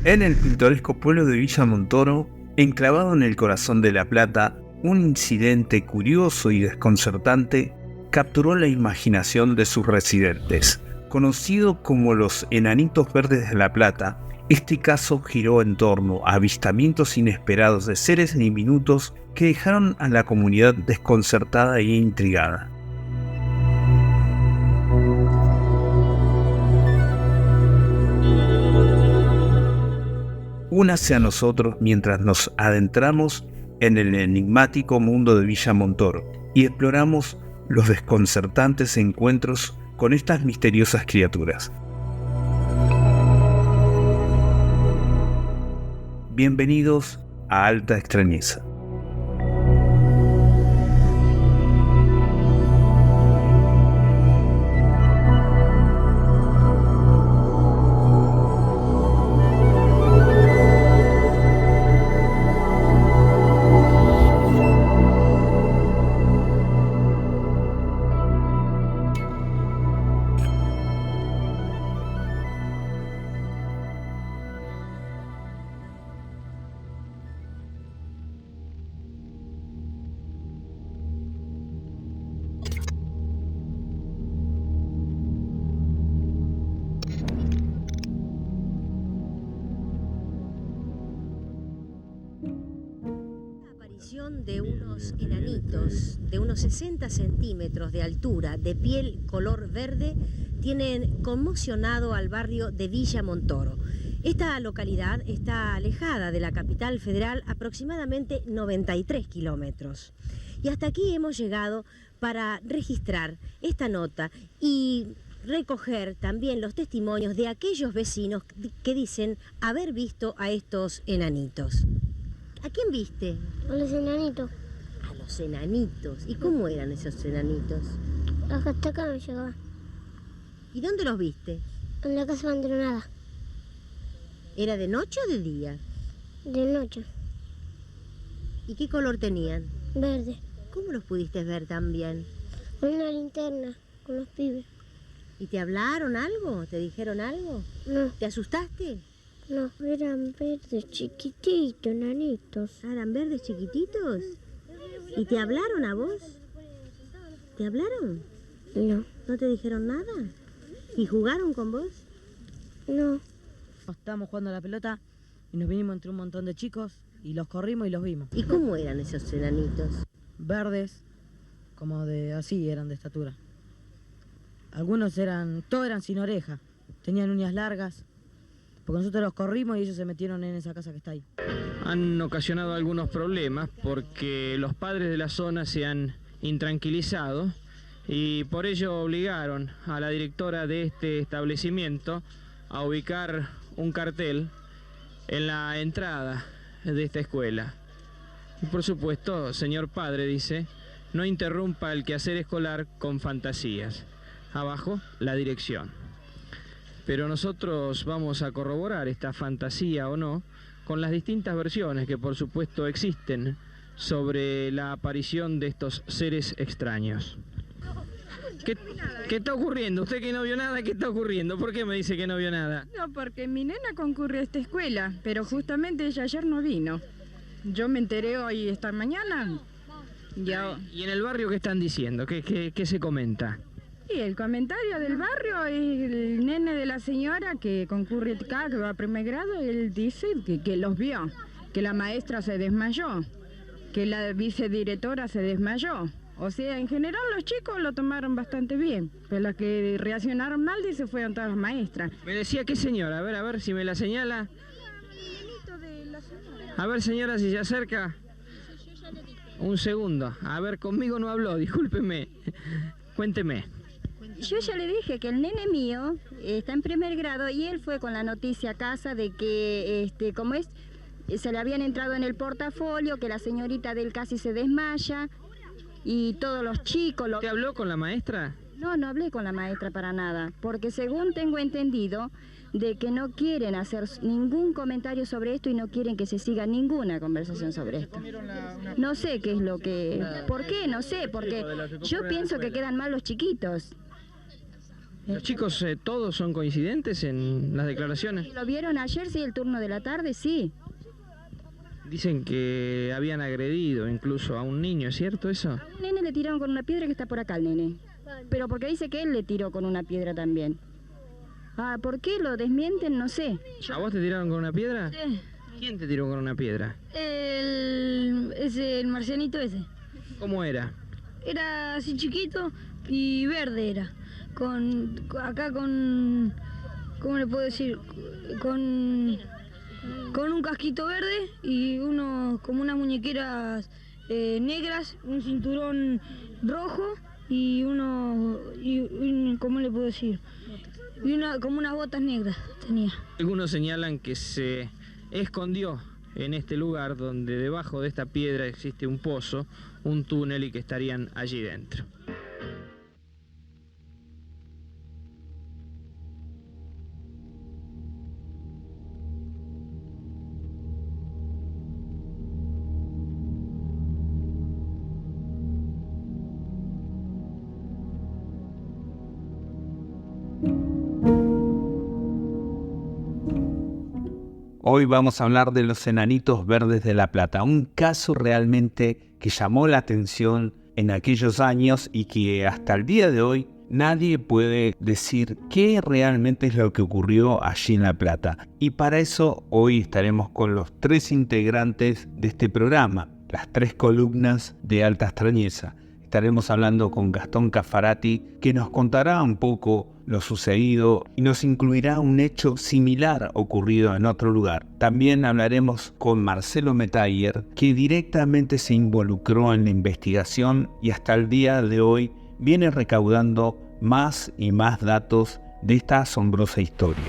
En el pintoresco pueblo de Villa Montoro, enclavado en el corazón de La Plata, un incidente curioso y desconcertante capturó la imaginación de sus residentes. Conocido como los Enanitos Verdes de La Plata, este caso giró en torno a avistamientos inesperados de seres diminutos que dejaron a la comunidad desconcertada e intrigada. Únase a nosotros mientras nos adentramos en el enigmático mundo de Villa Montoro y exploramos los desconcertantes encuentros con estas misteriosas criaturas. Bienvenidos a Alta Extrañeza. De unos enanitos de unos 60 centímetros de altura, de piel color verde, tienen conmocionado al barrio de Villa Montoro. Esta localidad está alejada de la capital federal aproximadamente 93 kilómetros. Y hasta aquí hemos llegado para registrar esta nota y recoger también los testimonios de aquellos vecinos que dicen haber visto a estos enanitos. ¿A quién viste? A los enanitos. A los enanitos. ¿Y cómo eran esos enanitos? Hasta acá me llegaban. ¿Y dónde los viste? En la casa abandonada. ¿Era de noche o de día? De noche. ¿Y qué color tenían? Verde. ¿Cómo los pudiste ver tan bien? Con una linterna, con los pibes. ¿Y te hablaron algo? ¿Te dijeron algo? No. ¿Te asustaste? No, eran verdes chiquititos, nanitos. ¿Eran verdes chiquititos? ¿Y te hablaron a vos? ¿Te hablaron? No. ¿No te dijeron nada? ¿Y jugaron con vos? No. Estábamos jugando a la pelota y nos vinimos entre un montón de chicos y los corrimos y los vimos. ¿Y cómo eran esos enanitos? Verdes, como de así, eran de estatura. Todos eran sin oreja, tenían uñas largas. Porque nosotros los corrimos y ellos se metieron en esa casa que está ahí. Han ocasionado algunos problemas porque los padres de la zona se han intranquilizado y por ello obligaron a la directora de este establecimiento a ubicar un cartel en la entrada de esta escuela. Y por supuesto, señor padre, dice, no interrumpa el quehacer escolar con fantasías. Abajo, la dirección. Pero nosotros vamos a corroborar esta fantasía o no con las distintas versiones que por supuesto existen sobre la aparición de estos seres extraños. ¿Qué está ocurriendo? ¿Usted que no vio nada, qué está ocurriendo? ¿Por qué me dice que no vio nada? No, porque mi nena concurrió a esta escuela, pero justamente ella ayer no vino. Yo me enteré hoy, esta mañana. ¿Y en el barrio qué están diciendo? ¿Qué se comenta? Y el comentario del barrio es el nene de la señora que concurre acá, que va a primer grado, él dice que los vio, que la maestra se desmayó, que la vicedirectora se desmayó. O sea, en general los chicos lo tomaron bastante bien, pero las que reaccionaron mal, dice, fueron todas las maestras. Me decía, ¿qué señora? A ver si me la señala. A ver, señora, si se acerca. Un segundo. A ver, conmigo no habló, discúlpeme. Cuénteme. Yo ya le dije que el nene mío está en primer grado y él fue con la noticia a casa de que, se le habían entrado en el portafolio, que la señorita de él casi se desmaya y todos los chicos... ¿Usted habló con la maestra? No hablé con la maestra para nada, porque según tengo entendido, de que no quieren hacer ningún comentario sobre esto y no quieren que se siga ninguna conversación sobre esto. No sé qué es lo que... ¿Por qué? No sé, porque yo pienso que quedan mal los chiquitos. ¿Los chicos todos son coincidentes en las declaraciones? ¿Lo vieron ayer, sí, el turno de la tarde? Sí. Dicen que habían agredido incluso a un niño, ¿es cierto eso? A un nene le tiraron con una piedra que está por acá el nene. Pero porque dice que él le tiró con una piedra también. Ah, ¿por qué lo desmienten? No sé. ¿A vos te tiraron con una piedra? Sí. ¿Quién te tiró con una piedra? El marcianito ese. ¿Cómo era? Era así chiquito y verde era. Acá con... ¿Cómo le puedo decir? Con un casquito verde y como unas muñequeras negras, un cinturón rojo y ¿cómo le puedo decir? Y como unas botas negras tenía. Algunos señalan que se escondió en este lugar donde debajo de esta piedra existe un pozo, un túnel y que estarían allí dentro. Hoy vamos a hablar de los enanitos verdes de La Plata, un caso realmente que llamó la atención en aquellos años y que hasta el día de hoy nadie puede decir qué realmente es lo que ocurrió allí en La Plata. Y para eso hoy estaremos con los 3 integrantes de este programa, las 3 columnas de Alta Extrañeza. Estaremos hablando con Gastón Caffarati, que nos contará un poco lo sucedido y nos incluirá un hecho similar ocurrido en otro lugar. También hablaremos con Marcelo Metayer, que directamente se involucró en la investigación y hasta el día de hoy viene recaudando más y más datos de esta asombrosa historia.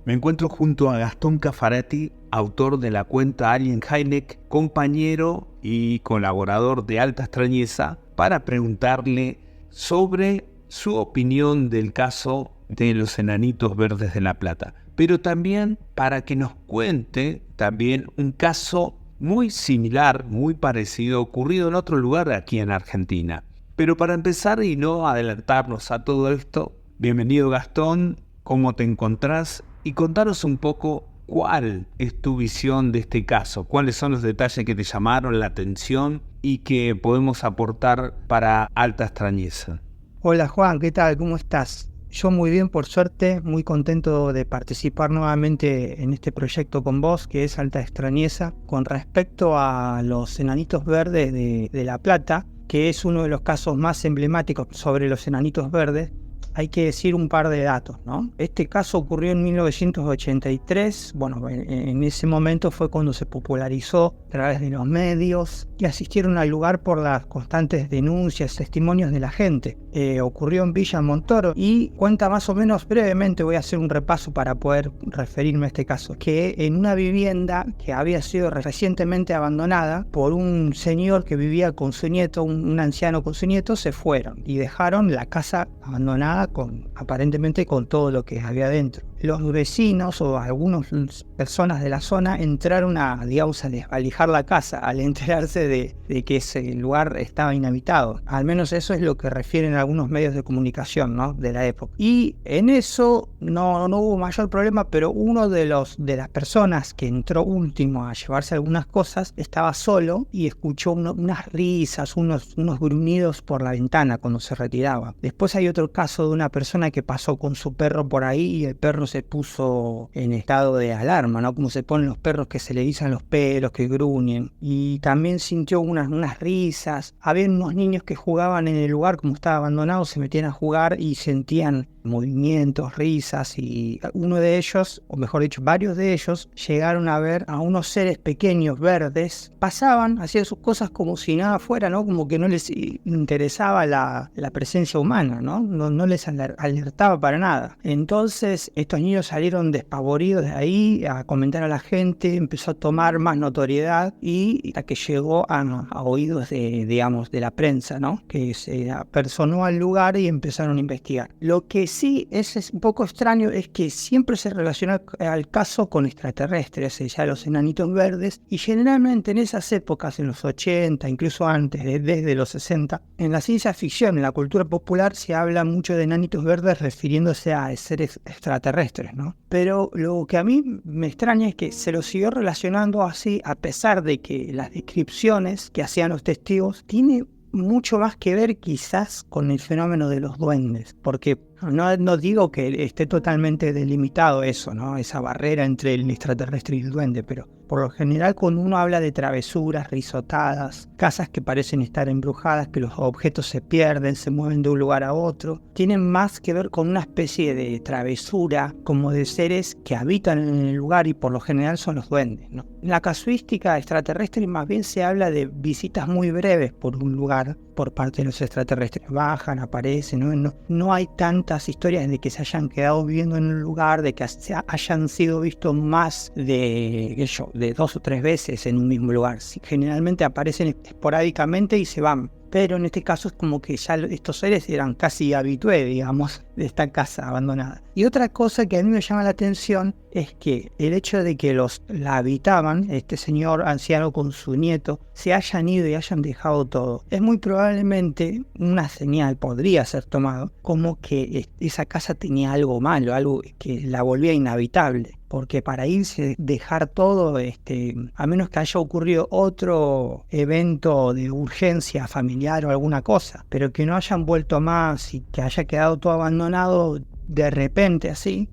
Me encuentro junto a Gastón Caffarati, autor de la cuenta Alien Heineck, compañero y colaborador de Alta Extrañeza, para preguntarle sobre su opinión del caso de los enanitos verdes de La Plata, pero también para que nos cuente también un caso muy similar, muy parecido, ocurrido en otro lugar aquí en Argentina. Pero para empezar y no adelantarnos a todo esto, bienvenido Gastón, ¿cómo te encontrás? Y contanos un poco cuál es tu visión de este caso, cuáles son los detalles que te llamaron la atención y que podemos aportar para Alta Extrañeza. Hola Juan, ¿qué tal? ¿Cómo estás? Yo muy bien, por suerte, muy contento de participar nuevamente en este proyecto con vos, que es Alta Extrañeza, con respecto a los enanitos verdes de La Plata, que es uno de los casos más emblemáticos sobre los enanitos verdes. Hay que decir un par de datos, ¿no? Este caso ocurrió en 1983, bueno, en ese momento fue cuando se popularizó a través de los medios y asistieron al lugar por las constantes denuncias, testimonios de la gente. Ocurrió en Villa Montoro y cuenta más o menos brevemente, voy a hacer un repaso para poder referirme a este caso, que en una vivienda que había sido recientemente abandonada por un señor que vivía con su nieto, un anciano con su nieto, se fueron y dejaron la casa abandonada aparentemente con todo lo que había dentro. Los vecinos o algunas personas de la zona entraron a desvalijar la casa al enterarse de que ese lugar estaba inhabitado. Al menos eso es lo que refieren algunos medios de comunicación, ¿no?, de la época. Y en eso no hubo mayor problema, pero uno de las personas que entró último a llevarse algunas cosas estaba solo y escuchó unas risas, unos gruñidos por la ventana cuando se retiraba. Después hay otro caso de una persona que pasó con su perro por ahí y el perro se puso en estado de alarma, ¿no? Como se ponen los perros que se le erizan los pelos, que gruñen. Y también sintió unas risas. Había unos niños que jugaban en el lugar, como estaba abandonado, se metían a jugar y sentían movimientos, risas, y uno de ellos, o mejor dicho, varios de ellos, llegaron a ver a unos seres pequeños verdes, pasaban, hacían sus cosas como si nada fuera, ¿no? Como que no les interesaba la presencia humana, ¿no? No les alertaba para nada. Entonces estos niños salieron despavoridos de ahí, a comentar a la gente, empezó a tomar más notoriedad y hasta que llegó a oídos de la prensa, ¿no? Que se apersonó al lugar y empezaron a investigar. Lo que sí es un poco extraño es que siempre se relaciona al caso con extraterrestres, ya los enanitos verdes, y generalmente en esas épocas, en los 80, incluso antes, desde los 60, en la ciencia ficción, en la cultura popular, se habla mucho de enanitos verdes refiriéndose a seres extraterrestres, ¿no? Pero lo que a mí me extraña es que se lo siguió relacionando así, a pesar de que las descripciones que hacían los testigos tiene mucho más que ver quizás con el fenómeno de los duendes, porque no digo que esté totalmente delimitado eso, ¿no? Esa barrera entre el extraterrestre y el duende, pero por lo general cuando uno habla de travesuras, risotadas, casas que parecen estar embrujadas, que los objetos se pierden, se mueven de un lugar a otro, tienen más que ver con una especie de travesura, como de seres que habitan en el lugar y por lo general son los duendes, ¿no? En la casuística extraterrestre más bien se habla de visitas muy breves por un lugar por parte de los extraterrestres. Bajan, aparecen, no hay tantas historias de que se hayan quedado viviendo en un lugar, de que hayan sido vistos más de 2 o 3 veces en un mismo lugar. Generalmente aparecen esporádicamente y se van. Pero en este caso es como que ya estos seres eran casi habitué, digamos, de esta casa abandonada. Y otra cosa que a mí me llama la atención es que el hecho de que la habitaban, este señor anciano con su nieto, se hayan ido y hayan dejado todo. Es muy probablemente una señal, podría ser tomado, como que esa casa tenía algo malo, algo que la volvía inhabitable. Porque para irse, dejar todo, a menos que haya ocurrido otro evento de urgencia familiar o alguna cosa, pero que no hayan vuelto más y que haya quedado todo abandonado de repente así,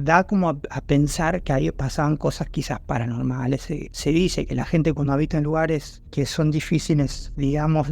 da como a pensar que ahí pasaban cosas quizás paranormales. Se dice que la gente cuando habita en lugares que son difíciles, digamos,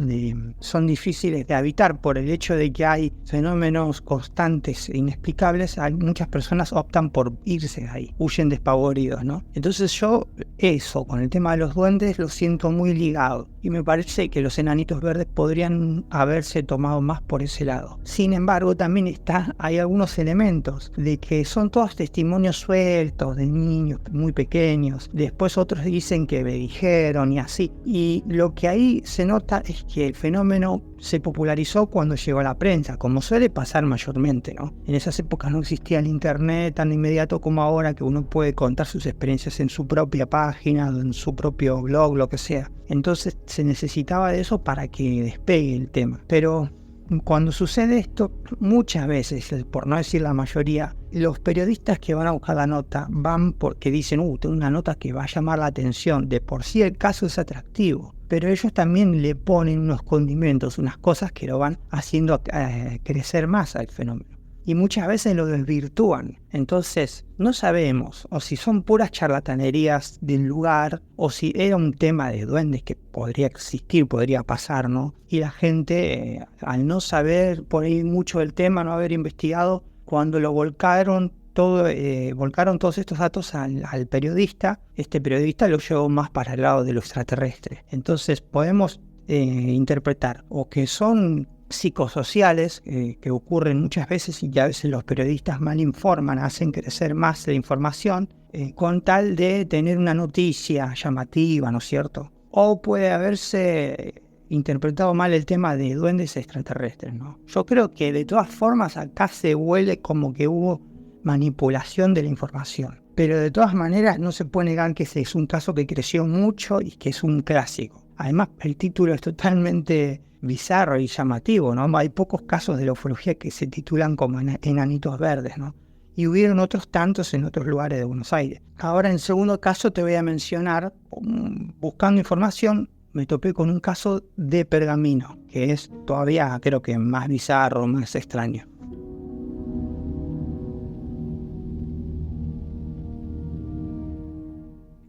son difíciles de habitar por el hecho de que hay fenómenos constantes e inexplicables, muchas personas optan por irse de ahí, huyen despavoridos, ¿no? Entonces yo eso, con el tema de los duendes, lo siento muy ligado y me parece que los enanitos verdes podrían haberse tomado más por ese lado. Sin embargo, también hay algunos elementos de que son todos testimonios sueltos de niños muy pequeños, después otros dicen que me dijeron y así, y lo que ahí se nota es que el fenómeno se popularizó cuando llegó a la prensa, como suele pasar mayormente, ¿no? En esas épocas no existía el internet tan inmediato como ahora, que uno puede contar sus experiencias en su propia página, en su propio blog, lo que sea. Entonces se necesitaba de eso para que despegue el tema, pero cuando sucede esto, muchas veces, por no decir la mayoría, los periodistas que van a buscar la nota van porque dicen, tengo una nota que va a llamar la atención. De por sí el caso es atractivo, pero ellos también le ponen unos condimentos, unas cosas que lo van haciendo crecer más al fenómeno. Y muchas veces lo desvirtúan. Entonces no sabemos o si son puras charlatanerías del lugar o si era un tema de duendes que podría existir, podría pasar, ¿no? Y la gente, al no saber por ahí mucho del tema, no haber investigado, cuando lo volcaron todos estos datos al periodista, este periodista lo llevó más para el lado de lo extraterrestre. Entonces podemos interpretar o que son psicosociales que ocurren muchas veces y que a veces los periodistas mal informan, hacen crecer más la información con tal de tener una noticia llamativa, ¿no es cierto? O puede haberse interpretado mal el tema de duendes extraterrestres, ¿no? Yo creo que de todas formas acá se huele como que hubo manipulación de la información, pero de todas maneras no se puede negar que ese es un caso que creció mucho y que es un clásico. Además el título es totalmente bizarro y llamativo, ¿no? Hay pocos casos de la ufología que se titulan como enanitos verdes, ¿no? Y hubieron otros tantos en otros lugares de Buenos Aires. Ahora, en segundo caso, te voy a mencionar, buscando información, me topé con un caso de Pergamino, que es todavía, creo que más bizarro, más extraño.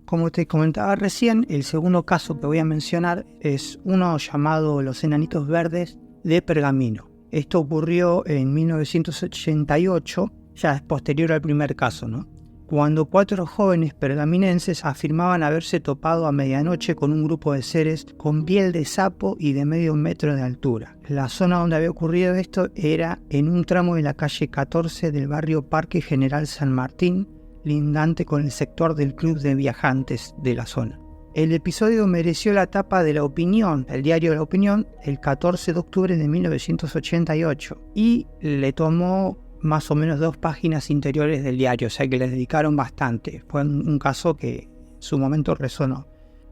Como te comentaba recién, el segundo caso que voy a mencionar es uno llamado Los Enanitos Verdes de Pergamino. Esto ocurrió en 1988, ya es posterior al primer caso, ¿no? Cuando 4 jóvenes pergaminenses afirmaban haberse topado a medianoche con un grupo de seres con piel de sapo y de medio metro de altura. La zona donde había ocurrido esto era en un tramo de la calle 14 del barrio Parque General San Martín, lindante con el sector del club de viajantes de la zona. El episodio mereció la tapa de La Opinión, el diario La Opinión, el 14 de octubre de 1988 y le tomó más o menos 2 páginas interiores del diario, o sea que le dedicaron bastante. Fue un caso que en su momento resonó.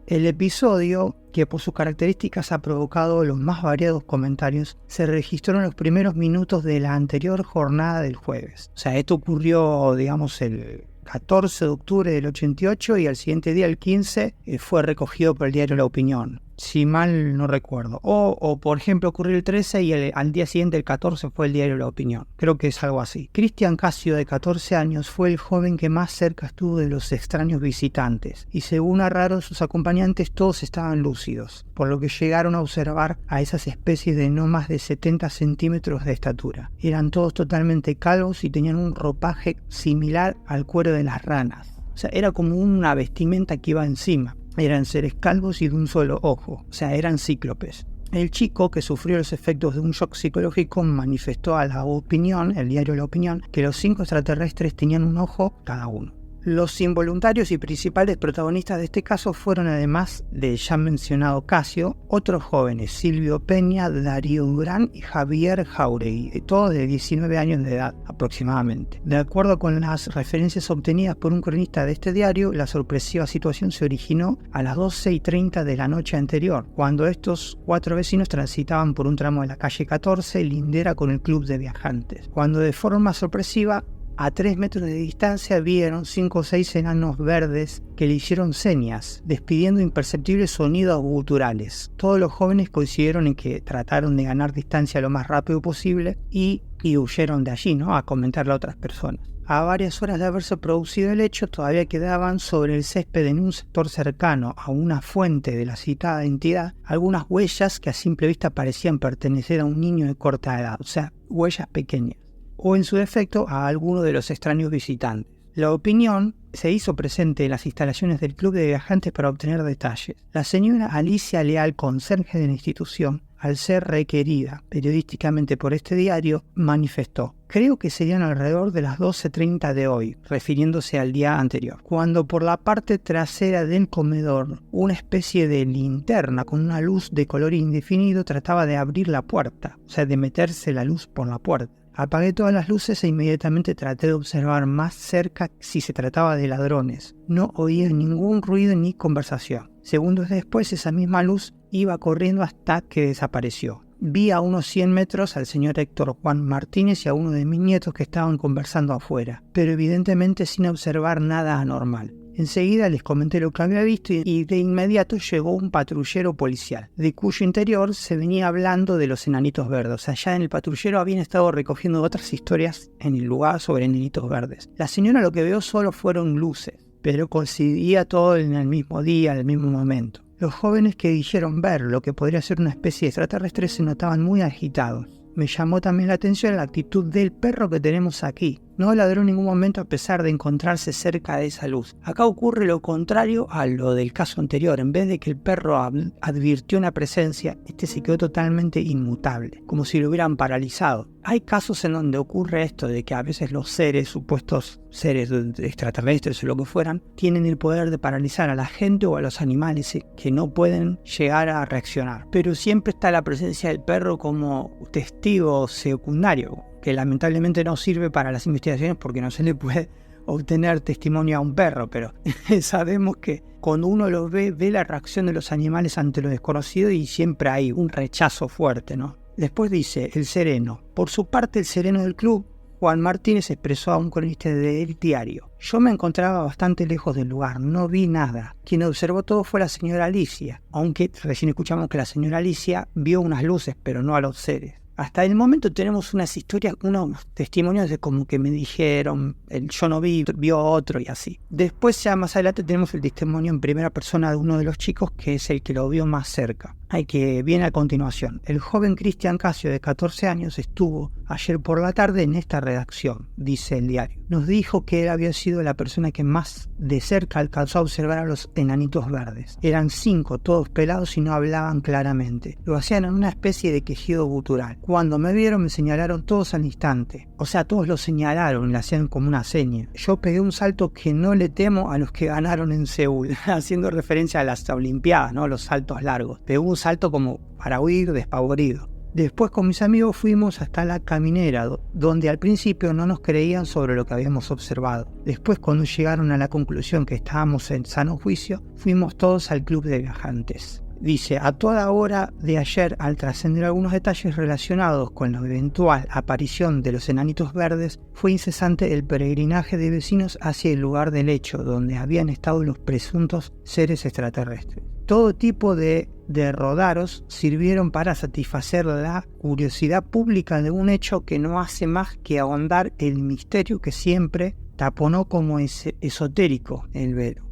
El episodio, que por sus características ha provocado los más variados comentarios, se registró en los primeros minutos de la anterior jornada del jueves. O sea, esto ocurrió, digamos, el 14 de octubre del 88 y al siguiente día, el 15, fue recogido por el diario La Opinión, si mal no recuerdo. O por ejemplo, ocurrió el 13 y al día siguiente, el 14, fue el diario La Opinión. Creo que es algo así. Cristian Casio, de 14 años, fue el joven que más cerca estuvo de los extraños visitantes, y según narraron sus acompañantes, todos estaban lúcidos, por lo que llegaron a observar a esas especies de no más de 70 centímetros de estatura. Eran todos totalmente calvos y tenían un ropaje similar al cuero de las ranas. O sea, era como una vestimenta que iba encima. Eran seres calvos y de un solo ojo, o sea, eran cíclopes. El chico, que sufrió los efectos de un shock psicológico, manifestó a La Opinión, el diario La Opinión, que los 5 extraterrestres tenían un ojo cada uno. Los involuntarios y principales protagonistas de este caso fueron, además del ya mencionado Casio, otros jóvenes: Silvio Peña, Darío Durán y Javier Jauregui, todos de 19 años de edad aproximadamente. De acuerdo con las referencias obtenidas por un cronista de este diario, la sorpresiva situación se originó a las 12:30 de la noche anterior, cuando estos 4 vecinos transitaban por un tramo de la calle 14, lindera con el club de viajantes, cuando de forma sorpresiva, a 3 metros de distancia, vieron 5 o 6 enanos verdes que le hicieron señas, despidiendo imperceptibles sonidos guturales. Todos los jóvenes coincidieron en que trataron de ganar distancia lo más rápido posible y huyeron de allí, ¿no?, a comentarle a otras personas. A varias horas de haberse producido el hecho, todavía quedaban sobre el césped en un sector cercano a una fuente de la citada entidad algunas huellas que a simple vista parecían pertenecer a un niño de corta edad, o sea, huellas pequeñas, o en su defecto a alguno de los extraños visitantes. La Opinión se hizo presente en las instalaciones del club de viajantes para obtener detalles. La señora Alicia Leal, conserje de la institución, al ser requerida periodísticamente por este diario, manifestó: creo que serían alrededor de las 12:30 de hoy, refiriéndose al día anterior, cuando por la parte trasera del comedor una especie de linterna con una luz de color indefinido trataba de abrir la puerta, o sea, de meterse la luz por la puerta. Apagué todas las luces e inmediatamente traté de observar más cerca si se trataba de ladrones. No oía ningún ruido ni conversación. Segundos después, esa misma luz iba corriendo hasta que desapareció. Vi a unos 100 metros al señor Héctor Juan Martínez y a uno de mis nietos que estaban conversando afuera, pero evidentemente sin observar nada anormal. Enseguida les comenté lo que había visto y de inmediato llegó un patrullero policial, de cuyo interior se venía hablando de los enanitos verdes. O sea, ya en el patrullero habían estado recogiendo otras historias en el lugar sobre enanitos verdes. La señora lo que vio solo fueron luces, pero coincidía todo en el mismo día, en el mismo momento. Los jóvenes que dijeron ver lo que podría ser una especie de extraterrestre se notaban muy agitados. Me llamó también la atención la actitud del perro que tenemos aquí. No ladró en ningún momento a pesar de encontrarse cerca de esa luz. Acá ocurre lo contrario a lo del caso anterior. En vez de que el perro advirtió una presencia, este se quedó totalmente inmutable, como si lo hubieran paralizado. Hay casos en donde ocurre esto, de que a veces los seres, supuestos seres extraterrestres o lo que fueran, tienen el poder de paralizar a la gente o a los animales que no pueden llegar a reaccionar. Pero siempre está la presencia del perro como testigo secundario, que lamentablemente no sirve para las investigaciones porque no se le puede obtener testimonio a un perro, pero sabemos que cuando uno lo ve la reacción de los animales ante lo desconocido y siempre hay un rechazo fuerte, ¿no? Después dice el sereno. Por su parte, el sereno del club, Juan Martínez, expresó a un cronista del diario: yo me encontraba bastante lejos del lugar, no vi nada. Quien observó todo fue la señora Alicia, aunque recién escuchamos que la señora Alicia vio unas luces, pero no a los seres. Hasta el momento tenemos unas historias, unos testimonios de como que me dijeron, yo no vi, vio otro y así. Después ya más adelante tenemos el testimonio en primera persona de uno de los chicos que es el que lo vio más cerca. que viene a continuación. El joven Cristian Casio, de 14 años, estuvo ayer por la tarde en esta redacción, dice el diario. Nos dijo que él había sido la persona que más de cerca alcanzó a observar a los enanitos verdes. Eran 5, todos pelados y no hablaban claramente. Lo hacían en una especie de quejido gutural. Cuando me vieron me señalaron todos al instante. O sea, todos lo señalaron, le hacían como una seña. Yo pegué un salto que no le temo a los que ganaron en Seúl, haciendo referencia a las Olimpiadas, ¿no? Los saltos largos. Pegué un salto como para huir despavorido. Después con mis amigos fuimos hasta la caminera, donde al principio no nos creían sobre lo que habíamos observado. Después, cuando llegaron a la conclusión que estábamos en sano juicio, fuimos todos al club de viajantes. Dice, a toda hora de ayer, al trascender algunos detalles relacionados con la eventual aparición de los enanitos verdes, fue incesante el peregrinaje de vecinos hacia el lugar del hecho, donde habían estado los presuntos seres extraterrestres. Todo tipo de rodaros sirvieron para satisfacer la curiosidad pública de un hecho que no hace más que ahondar el misterio que siempre taponó como esotérico el velo.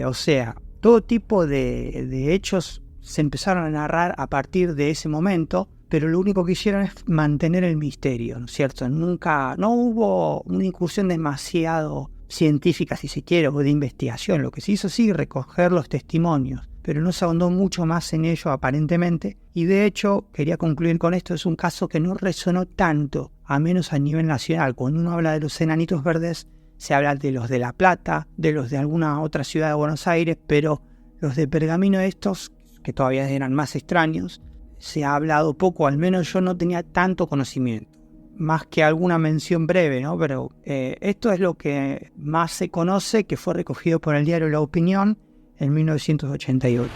O sea, todo tipo de hechos se empezaron a narrar a partir de ese momento, pero lo único que hicieron es mantener el misterio, ¿no es cierto? No hubo una incursión demasiado científica, si se quiere, o de investigación. Lo que se hizo sí recoger los testimonios, pero no se ahondó mucho más en ello aparentemente, y de hecho, quería concluir con esto, es un caso que no resonó tanto, a menos a nivel nacional. Cuando uno habla de los enanitos verdes, se habla de los de La Plata, de los de alguna otra ciudad de Buenos Aires, pero los de Pergamino estos, que todavía eran más extraños, se ha hablado poco, al menos yo no tenía tanto conocimiento, más que alguna mención breve, ¿no? Pero esto es lo que más se conoce, que fue recogido por el diario La Opinión en 1988.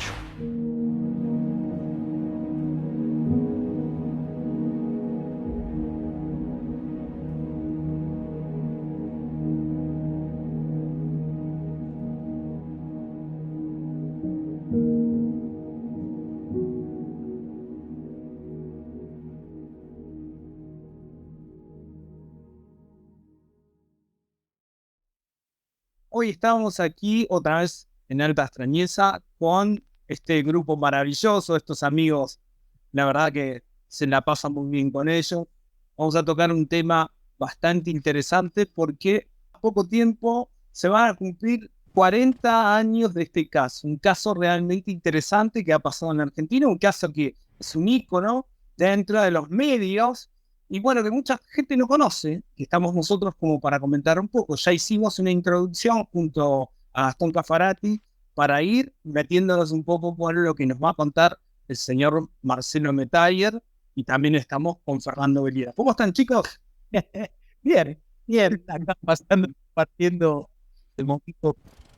Hoy estamos aquí otra vez en Alta Extrañeza con este grupo maravilloso, estos amigos, la verdad que se la pasan muy bien con ellos. Vamos a tocar un tema bastante interesante porque a poco tiempo se van a cumplir 40 años de este caso, un caso realmente interesante que ha pasado en Argentina, un caso que es un ícono dentro de los medios, y bueno, que mucha gente no conoce, que estamos nosotros como para comentar un poco. Ya hicimos una introducción junto a Gastón Cafarati para ir metiéndonos un poco por lo que nos va a contar el señor Marcelo Metayer, y también estamos con Fernando Belida. ¿Cómo están, chicos? Bien, acá pasando, partiendo el momento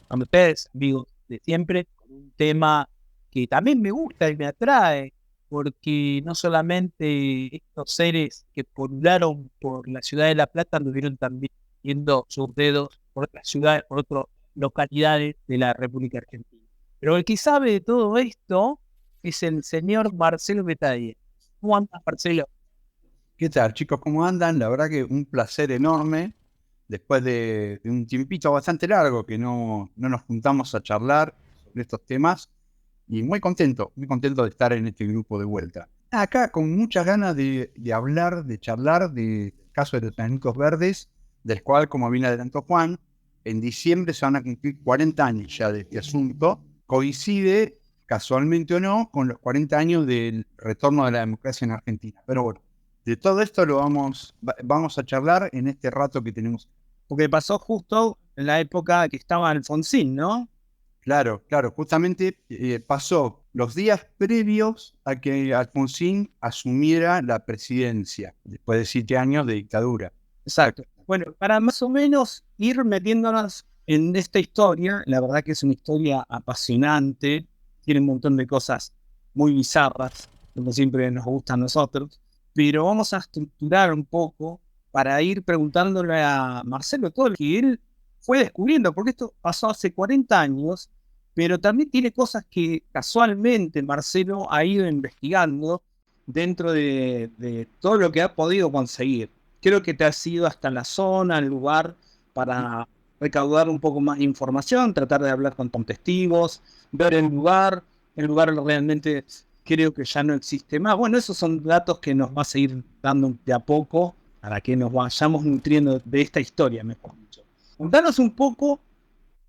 con ustedes, amigos de siempre, con un tema que también me gusta y me atrae, porque no solamente estos seres que pulularon por la ciudad de La Plata anduvieron también yendo sus dedos por otras ciudades, por otras localidades de la República Argentina. Pero el que sabe de todo esto es el señor Marcelo Metayer. ¿Cómo andas, Marcelo? ¿Qué tal, chicos? ¿Cómo andan? La verdad que un placer enorme. Después de un tiempito bastante largo que no nos juntamos a charlar sobre estos temas. Y muy contento de estar en este grupo de vuelta. Acá con muchas ganas de hablar, de charlar del caso de los enanitos verdes, del cual, como bien adelantó Juan, en diciembre se van a cumplir 40 años ya de este asunto. Coincide, casualmente o no, con los 40 años del retorno de la democracia en Argentina. Pero bueno, de todo esto lo vamos a charlar en este rato que tenemos. Porque pasó justo en la época que estaba Alfonsín, ¿no? Claro, justamente pasó los días previos a que Alfonsín asumiera la presidencia, después de 7 años de dictadura. Exacto. Bueno, para más o menos ir metiéndonos en esta historia, la verdad que es una historia apasionante, tiene un montón de cosas muy bizarras, como siempre nos gusta a nosotros, pero vamos a estructurar un poco para ir preguntándole a Marcelo todo lo que él fue descubriendo, porque esto pasó hace 40 años, pero también tiene cosas que casualmente Marcelo ha ido investigando dentro de todo lo que ha podido conseguir. Creo que te has ido hasta la zona, el lugar, para recaudar un poco más de información, tratar de hablar con testigos, ver el lugar realmente creo que ya no existe más. Bueno, esos son datos que nos va a seguir dando de a poco para que nos vayamos nutriendo de esta historia, mejor dicho. Contanos un poco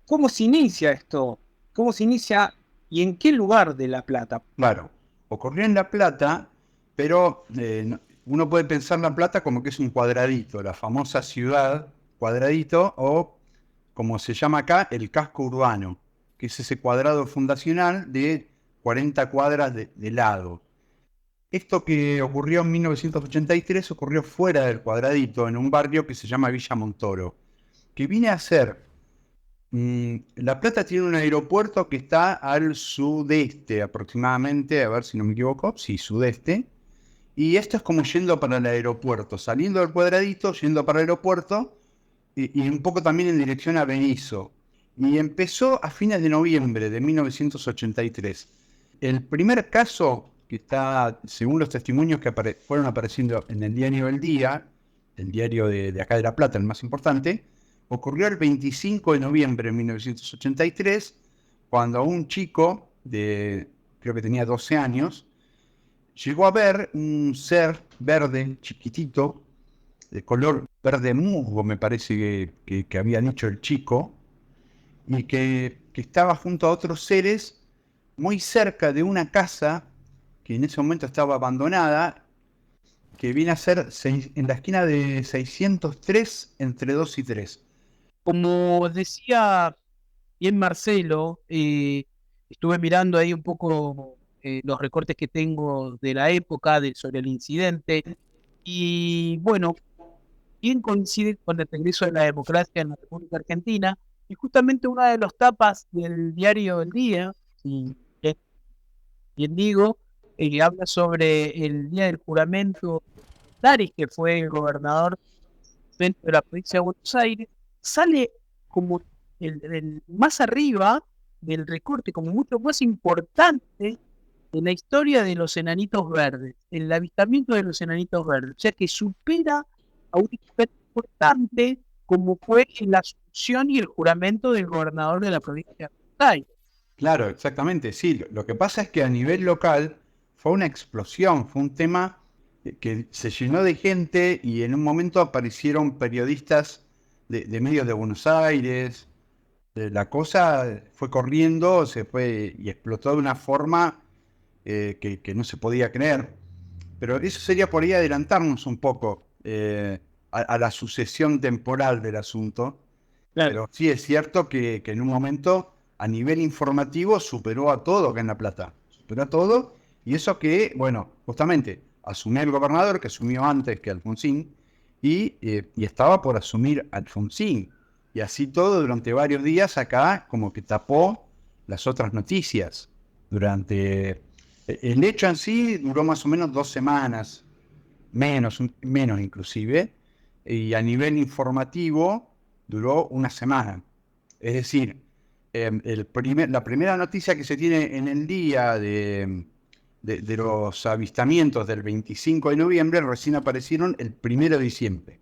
cómo se inicia esto, cómo se inicia y en qué lugar de La Plata. Claro, ocurrió en La Plata, pero uno puede pensar La Plata como que es un cuadradito, la famosa ciudad cuadradito, o como se llama acá, el casco urbano, que es ese cuadrado fundacional de 40 cuadras de lado. Esto que ocurrió en 1983 ocurrió fuera del cuadradito, en un barrio que se llama Villa Montoro, que viene a ser... La Plata tiene un aeropuerto que está al sudeste aproximadamente, a ver si no me equivoco, sí, sudeste, y esto es como yendo para el aeropuerto, saliendo del cuadradito, yendo para el aeropuerto, y un poco también en dirección a Benizo. Y empezó a fines de noviembre de 1983. El primer caso que está, según los testimonios que fueron apareciendo en el diario El Día, el diario de acá de La Plata, el más importante, ocurrió el 25 de noviembre de 1983, cuando un chico creo que tenía 12 años, llegó a ver un ser verde, chiquitito, de color verde musgo, me parece que había dicho el chico, y que estaba junto a otros seres muy cerca de una casa que en ese momento estaba abandonada, que viene a ser en la esquina de 603 entre 2 y 3. Como decía bien Marcelo, estuve mirando ahí un poco los recortes que tengo de la época sobre el incidente, y bueno, bien coincide con el regreso de la democracia en la República Argentina, y justamente una de las tapas del diario El Día, si bien digo, habla sobre el día del juramento de Daris, que fue el gobernador dentro de la provincia de Buenos Aires, sale como el más arriba del recorte, como mucho más importante en la historia de los enanitos verdes, el avistamiento de los enanitos verdes, o sea que supera a un aspecto importante como fue la asunción y el juramento del gobernador de la provincia de Buenos Aires. Claro, exactamente, sí. Lo que pasa es que a nivel local fue una explosión, fue un tema que se llenó de gente y en un momento aparecieron periodistas de medios de Buenos Aires. La cosa fue corriendo, se fue y explotó de una forma que no se podía creer. Pero eso sería por ahí adelantarnos un poco a la sucesión temporal del asunto. Claro. Pero sí es cierto que en un momento a nivel informativo superó a todo acá en La Plata. Superó a todo, y eso que, bueno, justamente asumió el gobernador, que asumió antes que Alfonsín, y estaba por asumir Alfonsín. Y así todo durante varios días acá como que tapó las otras noticias. El hecho en sí duró más o menos 2 semanas, menos inclusive, y a nivel informativo duró 1 semana. Es decir, la primera noticia que se tiene en el día de los avistamientos del 25 de noviembre recién aparecieron el 1 de diciembre,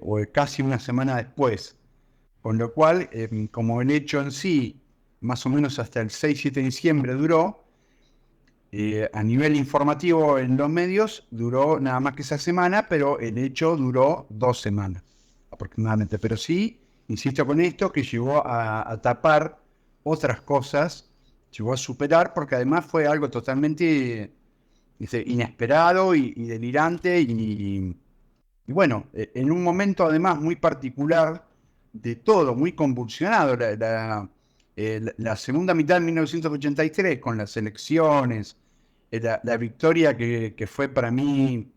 o casi 1 semana después. Con lo cual, como el hecho en sí, más o menos hasta el 6-7 de diciembre duró, a nivel informativo en los medios duró nada más que esa semana, pero el hecho duró 2 semanas aproximadamente. Pero sí, insisto con esto, que llegó a tapar otras cosas, llegó a superar, porque además fue algo totalmente inesperado y delirante, y bueno, en un momento además muy particular de todo, muy convulsionado. La segunda mitad de 1983, con las elecciones, la victoria que fue para mí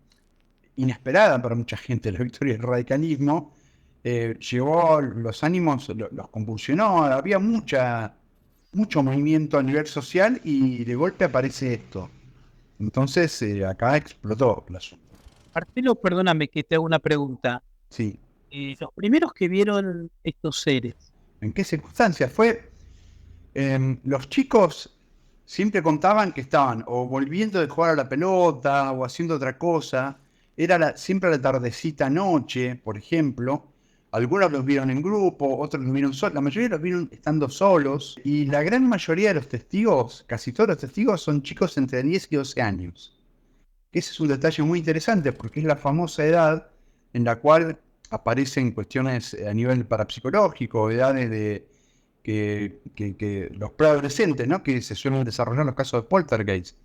inesperada para mucha gente, la victoria del radicalismo, llevó los ánimos, los convulsionó, había mucho movimiento a nivel social, y de golpe aparece esto. Entonces acá explotó el asunto. Marcelo, perdóname que te hago una pregunta. Sí. Los primeros que vieron estos seres, ¿en qué circunstancias fue? Los chicos siempre contaban que estaban o volviendo de jugar a la pelota o haciendo otra cosa. Era siempre a la tardecita noche, por ejemplo, Algunos los vieron en grupo, otros los vieron solos, la mayoría los vieron estando solos, y la gran mayoría de los testigos, casi todos los testigos, son chicos entre 10 y 12 años. Ese es un detalle muy interesante porque es la famosa edad en la cual aparecen cuestiones a nivel parapsicológico, edades de que los preadolescentes, ¿no?, que se suelen desarrollar en los casos de poltergeist,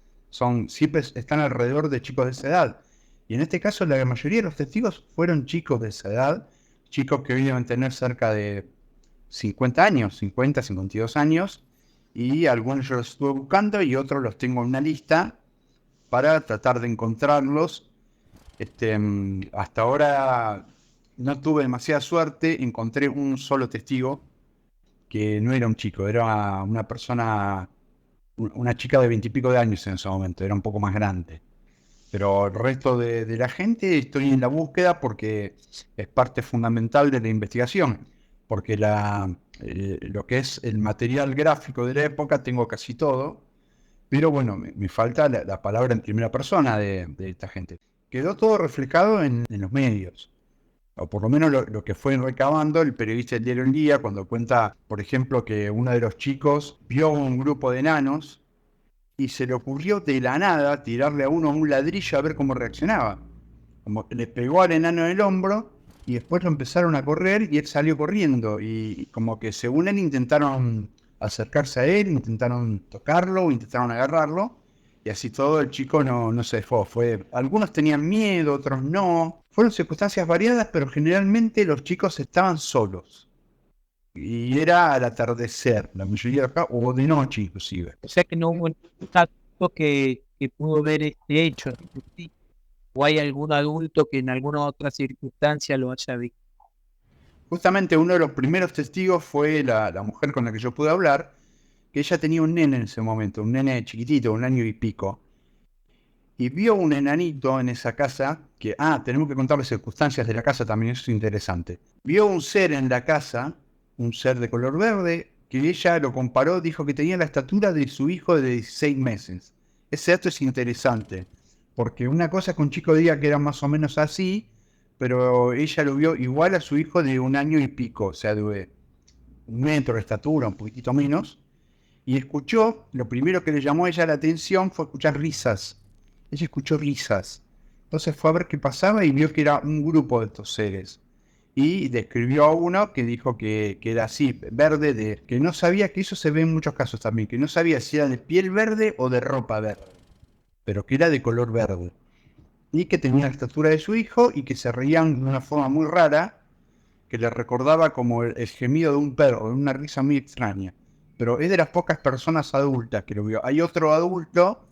siempre están alrededor de chicos de esa edad. Y en este caso la mayoría de los testigos fueron chicos de esa edad, chicos que hoy deben tener cerca de 50 años, 50, 52 años, y algunos yo los estuve buscando y otros los tengo en una lista para tratar de encontrarlos. Hasta ahora no tuve demasiada suerte, encontré un solo testigo que no era un chico, era una persona, una chica de 20 y pico de años en ese momento, era un poco más grande. Pero el resto de la gente estoy en la búsqueda porque es parte fundamental de la investigación, porque lo que es el material gráfico de la época tengo casi todo, pero bueno, me falta la palabra en primera persona de esta gente. Quedó todo reflejado en los medios, o por lo menos lo que fue recabando el periodista del diario El Día, cuando cuenta, por ejemplo, que uno de los chicos vio un grupo de enanos y se le ocurrió de la nada tirarle a uno un ladrillo a ver cómo reaccionaba. Como que le pegó al enano en el hombro y después lo empezaron a correr y él salió corriendo. Y como que según él intentaron acercarse a él, intentaron tocarlo, intentaron agarrarlo. Y así todo el chico no se dejó. Algunos tenían miedo, otros no. Fueron circunstancias variadas, pero generalmente los chicos estaban solos. Y era al atardecer, la mayoría de acá, o de noche inclusive. O sea que no hubo ningún adulto que pudo ver este hecho, o hay algún adulto que en alguna otra circunstancia lo haya visto. Justamente uno de los primeros testigos fue la mujer con la que yo pude hablar, que ella tenía un nene en ese momento, un nene chiquitito, 1 año y pico, y vio un enanito en esa casa, tenemos que contar las circunstancias de la casa también, eso es interesante. Vio un ser en la casa, un ser de color verde, que ella lo comparó, dijo que tenía la estatura de su hijo de 16 meses. Ese dato es interesante, porque una cosa es que un chico diga que era más o menos así, pero ella lo vio igual a su hijo de 1 año y pico, o sea, de 1 metro de estatura, un poquitito menos, y escuchó, lo primero que le llamó a ella la atención fue escuchar risas. Ella escuchó risas. Entonces fue a ver qué pasaba y vio que era un grupo de estos seres. Y describió a uno que dijo que era así, verde, que no sabía, que eso se ve en muchos casos también, que no sabía si era de piel verde o de ropa verde, pero que era de color verde. Y que tenía la estatura de su hijo y que se reían de una forma muy rara, que le recordaba como el gemido de un perro, una risa muy extraña. Pero es de las pocas personas adultas que lo vio. Hay otro adulto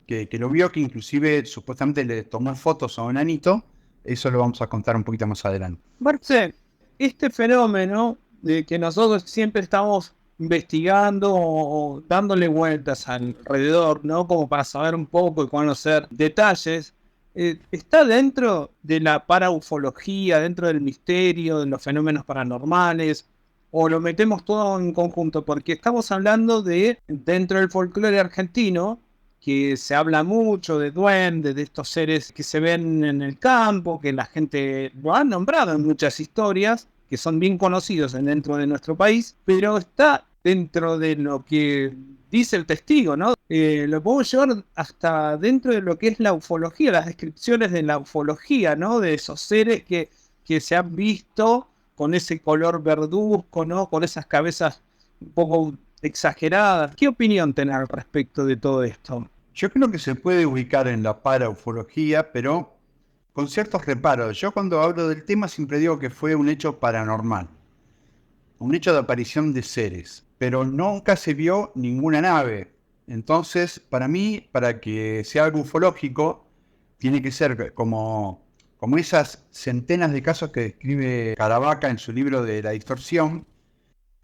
que lo vio, que inclusive supuestamente le tomó fotos a un enanito. Eso lo vamos a contar un poquito más adelante. Marce, este fenómeno de que nosotros siempre estamos investigando o dándole vueltas alrededor, ¿no?, como para saber un poco y conocer detalles, está dentro de la paraufología, dentro del misterio, de los fenómenos paranormales, o lo metemos todo en conjunto, porque estamos hablando de, dentro del folclore argentino, que se habla mucho de duendes, de estos seres que se ven en el campo, que la gente lo ha nombrado en muchas historias, que son bien conocidos dentro de nuestro país, pero está dentro de lo que dice el testigo, ¿no? Lo podemos llevar hasta dentro de lo que es la ufología, las descripciones de la ufología, ¿no?, de esos seres que se han visto con ese color verduzco, ¿no?, con esas cabezas un poco exageradas. ¿Qué opinión tenés al respecto de todo esto? Yo creo que se puede ubicar en la paraufología, pero con ciertos reparos. Yo cuando hablo del tema siempre digo que fue un hecho paranormal, un hecho de aparición de seres, pero nunca se vio ninguna nave. Entonces, para mí, para que sea algo ufológico, tiene que ser como esas centenas de casos que describe Caravaca en su libro de La Distorsión.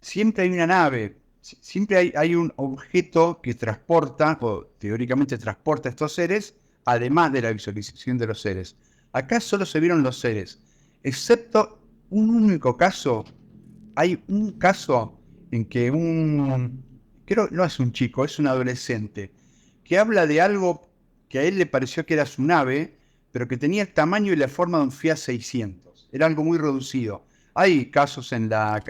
Siempre hay una nave, siempre hay un objeto que transporta, o teóricamente transporta a estos seres, además de la visualización de los seres. Acá solo se vieron los seres, excepto un único caso. Hay un caso en que creo no es un chico, es un adolescente, que habla de algo que a él le pareció que era su nave, pero que tenía el tamaño y la forma de un Fiat 600. Era algo muy reducido. Hay casos en la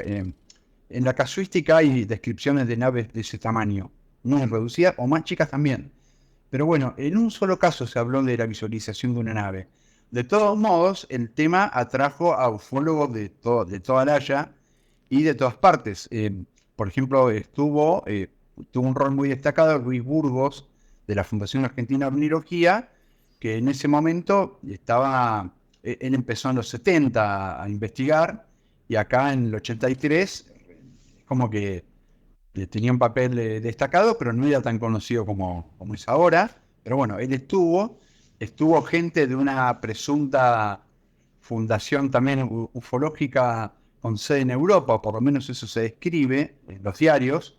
casuística, hay descripciones de naves de ese tamaño, muy reducidas o más chicas también. Pero bueno, en un solo caso se habló de la visualización de una nave. De todos modos, el tema atrajo a ufólogos de toda la Haya y de todas partes. Por ejemplo, tuvo un rol muy destacado Luis Burgos, de la Fundación Argentina de Ovnilogía, que en ese momento él empezó en los 70 a investigar, y acá en el 83, como que tenía un papel destacado, pero no era tan conocido como es ahora. Pero bueno, él estuvo gente de una presunta fundación también ufológica con sede en Europa, o por lo menos eso se describe en los diarios,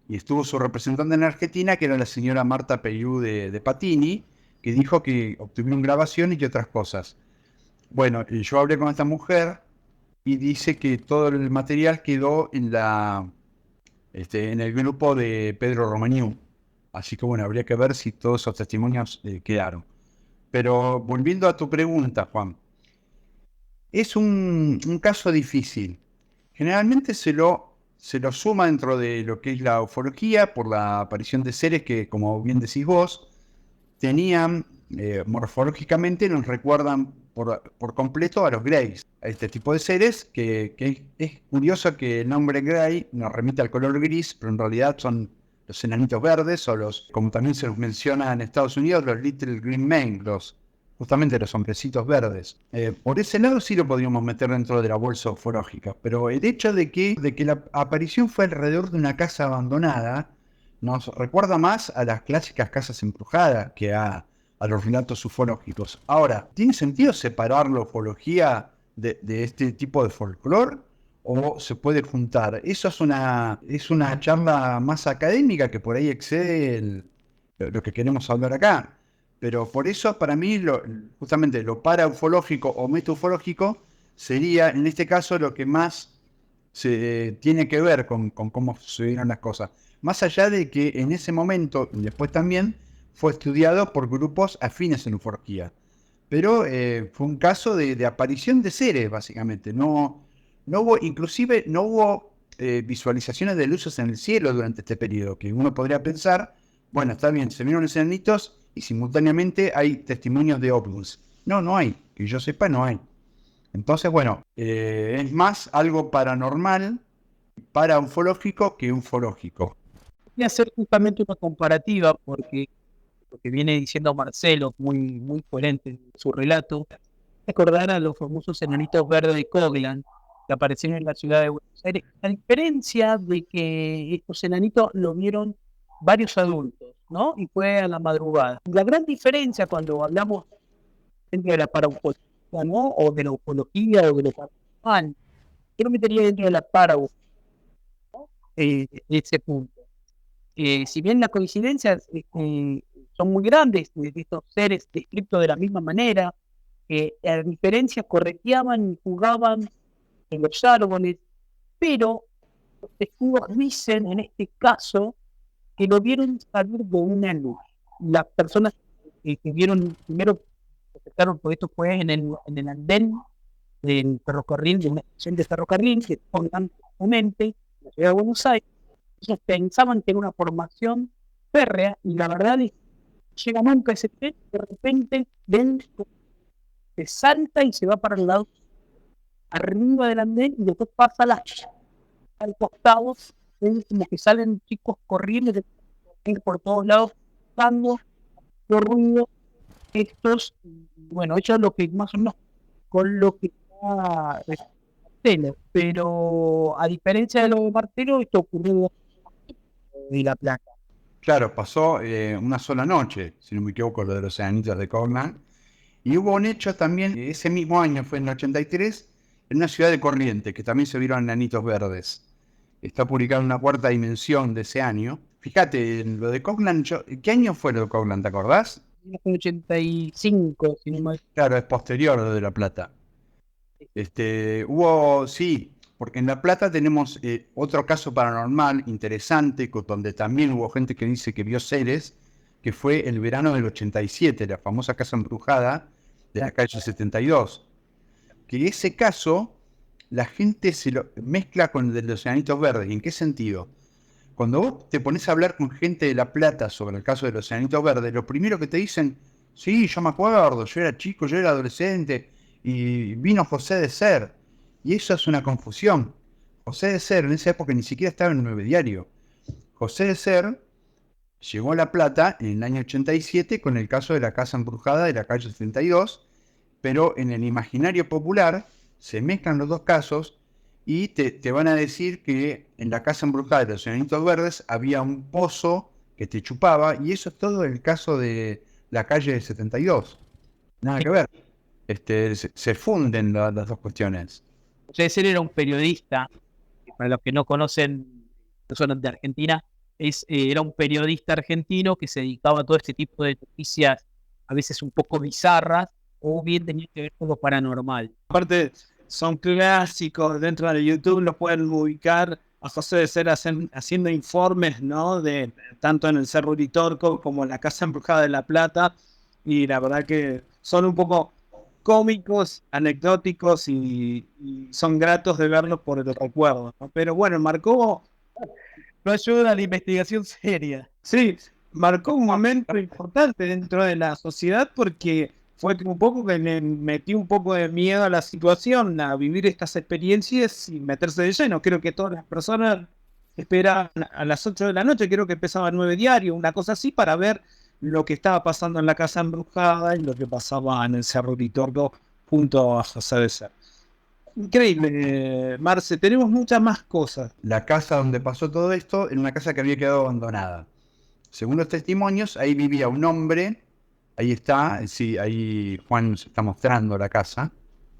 y estuvo su representante en Argentina, que era la señora Marta Peyú de Patini, que dijo que obtuvieron grabaciones y otras cosas. Bueno, yo hablé con esta mujer y dice que todo el material quedó en el grupo de Pedro Romaniú. Así que bueno, habría que ver si todos esos testimonios quedaron. Pero volviendo a tu pregunta, Juan, es un caso difícil. Generalmente se lo suma dentro de lo que es la ufología por la aparición de seres que, como bien decís vos, tenían morfológicamente, nos recuerdan por completo a los Greys, a este tipo de seres que es curioso que el nombre Grey nos remite al color gris, pero en realidad son los enanitos verdes, o como también se los menciona en Estados Unidos, los Little Green Men, justamente los hombrecitos verdes. Por ese lado sí lo podríamos meter dentro de la bolsa ufológica, pero el hecho de que la aparición fue alrededor de una casa abandonada nos recuerda más a las clásicas casas embrujadas que a los relatos ufológicos. Ahora, ¿tiene sentido separar la ufología de este tipo de folclore? ¿O se puede juntar? Eso es una charla más académica que por ahí excede lo que queremos hablar acá. Pero por eso, para mí, justamente lo paraufológico o metaufológico sería, en este caso, lo que más se tiene que ver con cómo sucedieron las cosas. Más allá de que en ese momento, y después también, fue estudiado por grupos afines en ufología. Pero fue un caso de aparición de seres, básicamente. No hubo visualizaciones de luces en el cielo durante este periodo, que uno podría pensar, bueno, está bien, se vieron los enanitos y simultáneamente hay testimonios de ovnis. No hay. Que yo sepa, no hay. Entonces, bueno, es más algo paranormal, paraufológico que ufológico. Voy a hacer justamente una comparativa porque lo que viene diciendo Marcelo, muy coherente en su relato, recordar a los famosos enanitos verdes de Coglan, que aparecieron en la ciudad de Buenos Aires, a diferencia de que estos enanitos lo vieron varios adultos, ¿no? Y fue a la madrugada. La gran diferencia cuando hablamos dentro de la paraufología, ¿no? O de la ufología o de lo paranormal, yo lo metería dentro de la paraufología, ¿no? Ese punto. Si bien las coincidencias son muy grandes de estos seres descritos de la misma manera, a diferencia correteaban y jugaban en los árboles, pero los testigos dicen en este caso que lo vieron salir de una luz. Las personas que vieron primero, por esto fue en el andén del ferrocarril, de una estación de ferrocarril que pongan comúnmente en la ciudad de Buenos Aires. Ellos pensaban que era una formación férrea, y la verdad es que llega nunca ese tren, de repente ven se salta y se va para el lado arriba del andén, y después pasa al costado, como que salen chicos corriendo por todos lados, dando ruido. Estos, bueno, eso es lo que más o menos con lo que está Martelo, pero a diferencia de lo de Martelo, esto ocurrió de La Plata. Claro, pasó una sola noche, si no me equivoco, lo de los enanitos de Coglan. Y hubo un hecho también, ese mismo año, fue en el 83, en una ciudad de Corrientes, que también se vieron enanitos verdes. Está publicado en una cuarta dimensión de ese año. Fíjate, lo de Coglan, ¿qué año fue lo de Coglan, te acordás? 85, si no me... Claro, es posterior a lo de La Plata. Sí, porque en La Plata tenemos otro caso paranormal interesante, donde también hubo gente que dice que vio seres, que fue el verano del 87, la famosa casa embrujada de la calle 72. Que ese caso, la gente se lo mezcla con el de los enanitos verdes. ¿En qué sentido? Cuando vos te pones a hablar con gente de La Plata sobre el caso de los enanitos verdes, lo primero que te dicen, sí, yo me acuerdo, yo era chico, yo era adolescente, y vino José de Ser. Y eso es una confusión. José de Ser en esa época ni siquiera estaba en el 9 Diario. José de Ser llegó a La Plata en el año 87 con el caso de la casa embrujada de la calle 72, pero en el imaginario popular se mezclan los dos casos y te van a decir que en la casa embrujada de los enanitos verdes había un pozo que te chupaba, y eso es todo el caso de la calle 72. Nada que ver. Se funden las dos cuestiones. José de Ser era un periodista, para los que no conocen, personas de Argentina, era un periodista argentino que se dedicaba a todo este tipo de noticias, a veces un poco bizarras, o bien tenía que ver con lo paranormal. Aparte, son clásicos dentro de YouTube, lo pueden ubicar a José de Ser haciendo informes, ¿no? De tanto en el Cerro Uritorco como en la Casa Embrujada de La Plata, y la verdad que son un poco cómicos, anecdóticos y son gratos de verlos por el recuerdo, ¿no? Pero bueno, no ayuda a la investigación seria. Sí, marcó un momento importante dentro de la sociedad porque fue un poco que le metió un poco de miedo a la situación, a vivir estas experiencias y meterse de lleno. Creo que todas las personas esperaban a las 8 de la noche, creo que empezaba el 9 Diario, una cosa así, para ver lo que estaba pasando en la casa embrujada y lo que pasaba en el Cerro Uritorco junto a José de Ser. Increíble, Marce, tenemos muchas más cosas. La casa donde pasó todo esto era una casa que había quedado abandonada. Según los testimonios, ahí vivía un hombre. Ahí está, sí, ahí Juan se está mostrando la casa,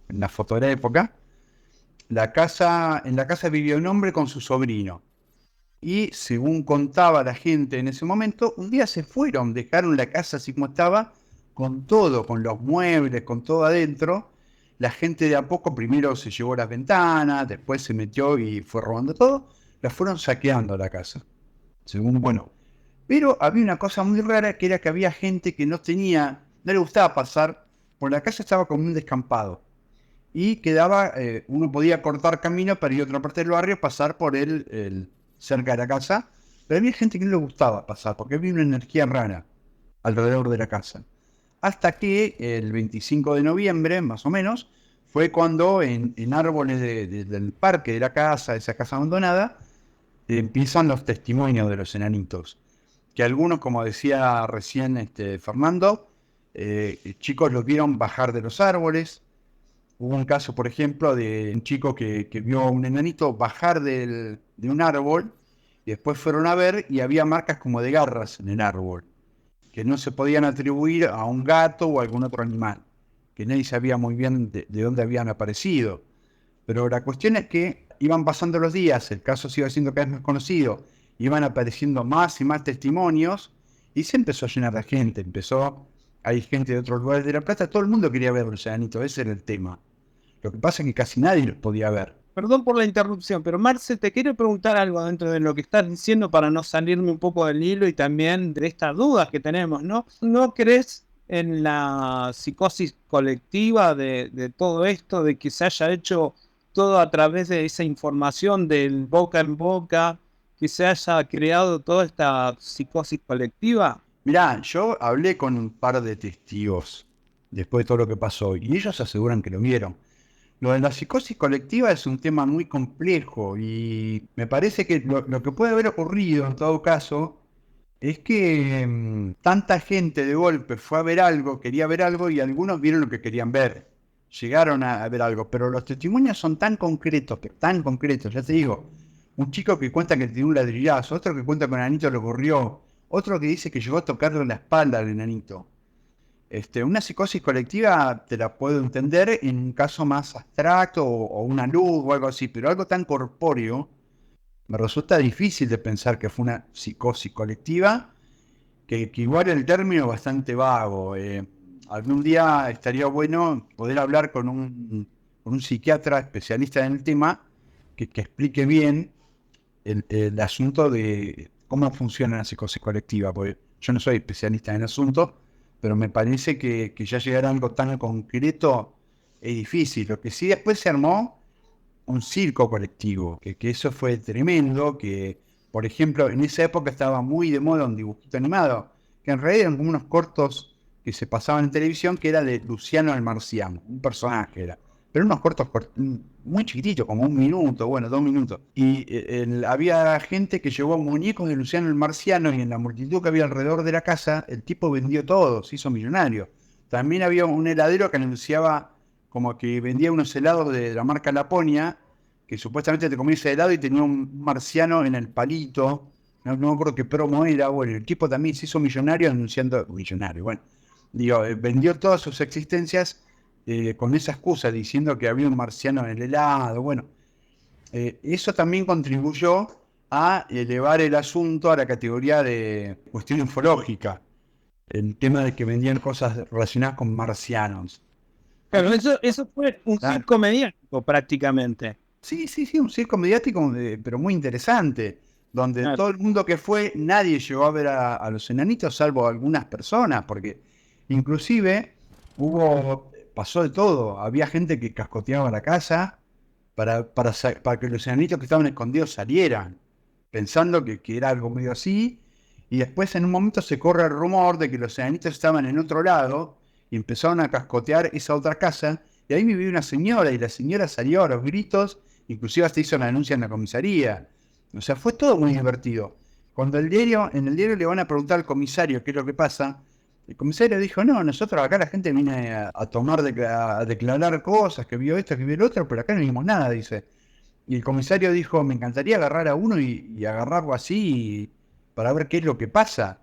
en la foto de la época. En la casa vivía un hombre con su sobrino. Y según contaba la gente en ese momento, un día se fueron, dejaron la casa así como estaba, con todo, con los muebles, con todo adentro. La gente de a poco primero se llevó las ventanas, después se metió y fue robando todo. La fueron saqueando la casa, según, bueno. Pero había una cosa muy rara, que era que había gente que no le gustaba pasar, por la casa estaba como un descampado. Y quedaba, uno podía cortar camino para ir a otra parte del barrio, pasar por cerca de la casa, pero había gente que no le gustaba pasar, porque había una energía rara alrededor de la casa. Hasta que el 25 de noviembre, más o menos, fue cuando en árboles del parque de la casa, de esa casa abandonada, empiezan los testimonios de los enanitos. Que algunos, como decía recién Fernando, chicos los vieron bajar de los árboles. Hubo un caso, por ejemplo, de un chico que vio a un enanito bajar de un árbol, y después fueron a ver y había marcas como de garras en el árbol, que no se podían atribuir a un gato o a algún otro animal, que nadie sabía muy bien de dónde habían aparecido. Pero la cuestión es que iban pasando los días, el caso se iba haciendo cada vez más conocido, iban apareciendo más y más testimonios, y se empezó a llenar de gente. Hay gente de otros lugares de La Plata, todo el mundo quería ver los enanitos, ese era el tema. Lo que pasa es que casi nadie los podía ver. Perdón por la interrupción, pero Marce, te quiero preguntar algo dentro de lo que estás diciendo para no salirme un poco del hilo y también de estas dudas que tenemos, ¿no? ¿No crees en la psicosis colectiva de todo esto, de que se haya hecho todo a través de esa información del boca en boca, que se haya creado toda esta psicosis colectiva? Mirá, yo hablé con un par de testigos después de todo lo que pasó y ellos aseguran que lo vieron. Lo de la psicosis colectiva es un tema muy complejo y me parece que lo que puede haber ocurrido en todo caso es que tanta gente de golpe fue a ver algo, quería ver algo, y algunos vieron lo que querían ver. Llegaron a ver algo, pero los testimonios son tan concretos, ya te digo. Un chico que cuenta que tiene un ladrillazo, otro que cuenta que un enanito le ocurrió, otro que dice que llegó a tocarle la espalda al enanito. Una psicosis colectiva te la puedo entender en un caso más abstracto o una luz o algo así, pero algo tan corpóreo me resulta difícil de pensar que fue una psicosis colectiva, que igual el término es bastante vago. Algún día estaría bueno poder hablar con un psiquiatra especialista en el tema que explique bien el asunto de cómo funciona la psicosis colectiva, porque yo no soy especialista en el asunto, pero me parece que ya llegar a algo tan concreto es difícil. Lo que sí después se armó un circo colectivo, que eso fue tremendo, que por ejemplo en esa época estaba muy de moda un dibujito animado, que en realidad eran como unos cortos que se pasaban en televisión, que era de Luciano el Marciano, un personaje era, pero unos cortos muy chiquititos, como 1 minuto, bueno, 2 minutos, y había gente que llevó muñecos de Luciano el Marciano, y en la multitud que había alrededor de la casa, el tipo vendió todo, se hizo millonario. También había un heladero que anunciaba como que vendía unos helados de la marca Laponia, que supuestamente te comías helado y tenía un marciano en el palito, no me acuerdo qué promo era. Bueno, el tipo también se hizo millonario anunciando, bueno, digo, vendió todas sus existencias con esa excusa, diciendo que había un marciano en el helado. Bueno, eso también contribuyó a elevar el asunto a la categoría de cuestión ufológica, el tema de que vendían cosas relacionadas con marcianos. Claro, eso fue un circo mediático prácticamente. Sí, un circo mediático, pero muy interesante, donde todo el mundo que fue, nadie llegó a ver a los enanitos, salvo algunas personas, porque inclusive pasó de todo. Había gente que cascoteaba la casa para que los enanitos que estaban escondidos salieran, pensando que era algo medio así, y después en un momento se corre el rumor de que los enanitos estaban en otro lado, y empezaron a cascotear esa otra casa, y ahí vivía una señora, y la señora salió a los gritos, inclusive hasta hizo una denuncia en la comisaría. O sea, fue todo muy divertido. Cuando en el diario le van a preguntar al comisario qué es lo que pasa, el comisario dijo, no, nosotros acá la gente viene a declarar cosas, que vio esto, que vio lo otro, pero acá no vimos nada, dice. Y el comisario dijo, me encantaría agarrar a uno y agarrarlo así para ver qué es lo que pasa.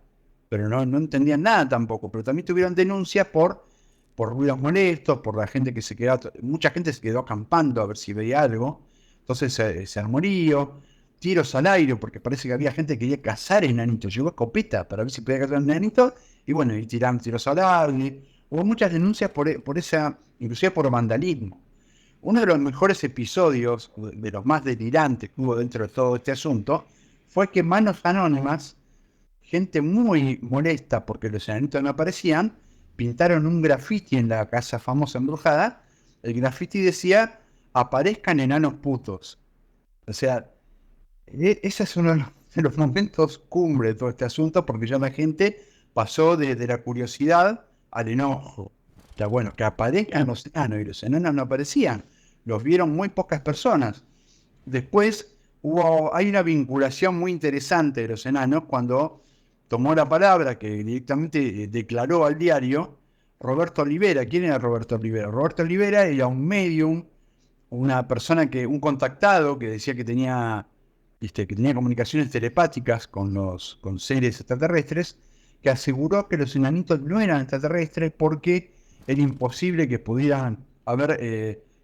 Pero no entendían nada tampoco. Pero también tuvieron denuncias por ruidos molestos, por la gente que se quedaba, mucha gente se quedó acampando a ver si veía algo. Entonces se armó lío, tiros al aire, porque parece que había gente que quería cazar enanitos. Llegó escopeta para ver si podía cazar enanitos, y bueno, y tiraron tiros al aire. Hubo muchas denuncias por esa, inclusive por vandalismo. Uno de los mejores episodios, de los más delirantes que hubo dentro de todo este asunto, fue que manos anónimas, gente muy molesta porque los enanitos no aparecían, pintaron un grafiti en la casa famosa embrujada. El grafiti decía, aparezcan enanos putos. O sea, ese es uno de los momentos cumbre de todo este asunto, porque ya la gente pasó de la curiosidad al enojo. O sea, bueno, que aparezcan los enanos, y los enanos no aparecían. Los vieron muy pocas personas. Después hay una vinculación muy interesante de los enanos cuando tomó la palabra, que directamente declaró al diario, Roberto Olivera. ¿Quién era Roberto Olivera? Roberto Olivera era un medium, una persona un contactado que decía que tenía comunicaciones telepáticas con seres extraterrestres, que aseguró que los enanitos no eran extraterrestres porque era imposible que pudieran haber,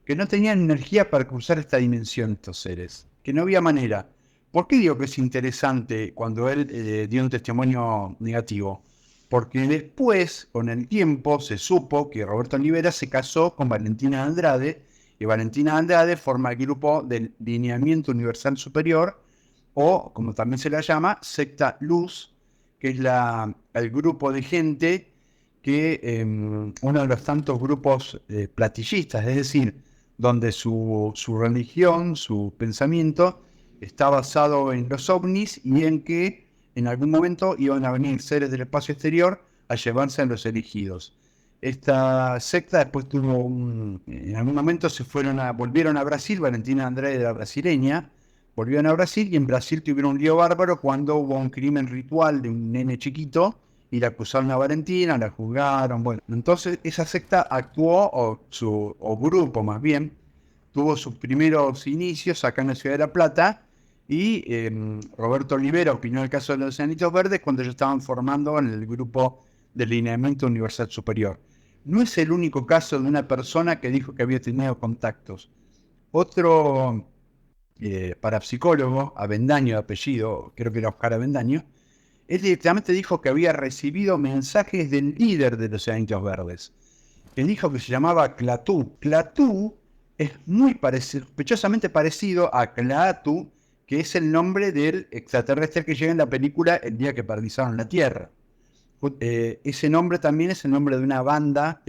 que no tenían energía para cruzar esta dimensión estos seres, que no había manera. ¿Por qué digo que es interesante cuando él dio un testimonio negativo? Porque después, con el tiempo, se supo que Roberto Olivera se casó con Valentina Andrade, y Valentina Andrade forma el grupo del Lineamiento Universal Superior, o como también se la llama, Secta Luz, que es el grupo de gente que, uno de los tantos grupos platillistas, es decir, donde su religión, su pensamiento, está basado en los ovnis y en que en algún momento iban a venir seres del espacio exterior a llevarse a los elegidos. Esta secta después en algún momento volvieron a Brasil. Valentina Andrade era brasileña, volvieron a Brasil, y en Brasil tuvieron un lío bárbaro cuando hubo un crimen ritual de un nene chiquito y la acusaron a Valentina, la juzgaron. Bueno, entonces esa secta actuó, o grupo más bien, tuvo sus primeros inicios acá en la ciudad de La Plata, y Roberto Olivera opinó el caso de los enanitos verdes cuando ellos estaban formando en el grupo del Lineamiento Universal Superior. No es el único caso de una persona que dijo que había tenido contactos. Otro parapsicólogo, Avendaño de apellido, creo que era Oscar Avendaño, él directamente dijo que había recibido mensajes del líder de los enanitos verdes, que dijo que se llamaba Clatú. Clatú es muy sospechosamente parecido a Klaatu, que es el nombre del extraterrestre que llega en la película El día que paralizaron la Tierra. Ese nombre también es el nombre de una banda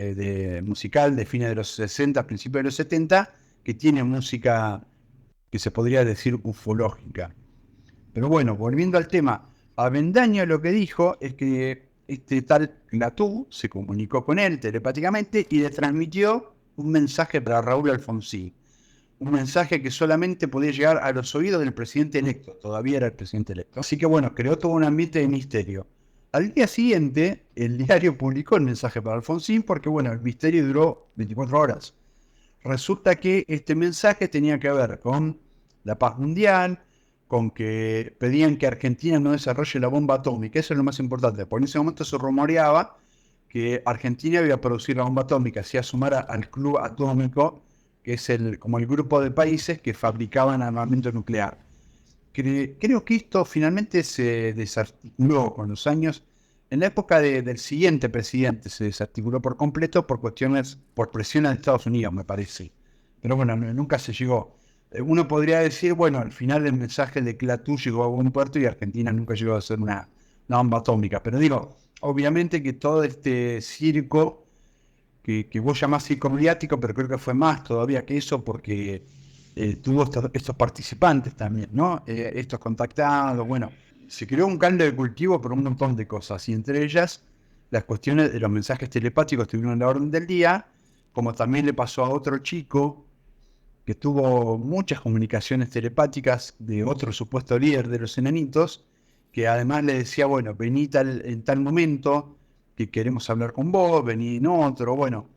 musical de fines de los 60, principios de los 70, que tiene música que se podría decir ufológica. Pero bueno, volviendo al tema, Avendaño lo que dijo es que este tal Clatú se comunicó con él telepáticamente y le transmitió un mensaje para Raúl Alfonsín. Un mensaje que solamente podía llegar a los oídos del presidente electo, todavía era el presidente electo. Así que bueno, creó todo un ambiente de misterio. Al día siguiente, el diario publicó el mensaje para Alfonsín porque bueno, el misterio duró 24 horas. Resulta que este mensaje tenía que ver con la paz mundial, con que pedían que Argentina no desarrolle la bomba atómica. Eso es lo más importante, porque en ese momento se rumoreaba que Argentina iba a producir la bomba atómica, se iba a sumar al Club Atómico, que es como el grupo de países que fabricaban armamento nuclear. Creo que esto finalmente se desarticuló con los años. En la época del siguiente presidente se desarticuló por completo por presiones de Estados Unidos, me parece. Pero bueno, nunca se llegó. Uno podría decir, bueno, al final el mensaje de Clatú llegó a buen puerto y Argentina nunca llegó a ser una bomba atómica. Pero digo, obviamente que todo este circo que vos llamás circo mediático, pero creo que fue más todavía que eso porque tuvo estos participantes también, ¿no? Estos contactados, bueno, se creó un caldo de cultivo por un montón de cosas y entre ellas las cuestiones de los mensajes telepáticos estuvieron en la orden del día, como también le pasó a otro chico que tuvo muchas comunicaciones telepáticas de otro supuesto líder de los enanitos, que además le decía, bueno, vení en tal momento, que queremos hablar con vos, vení en otro, bueno.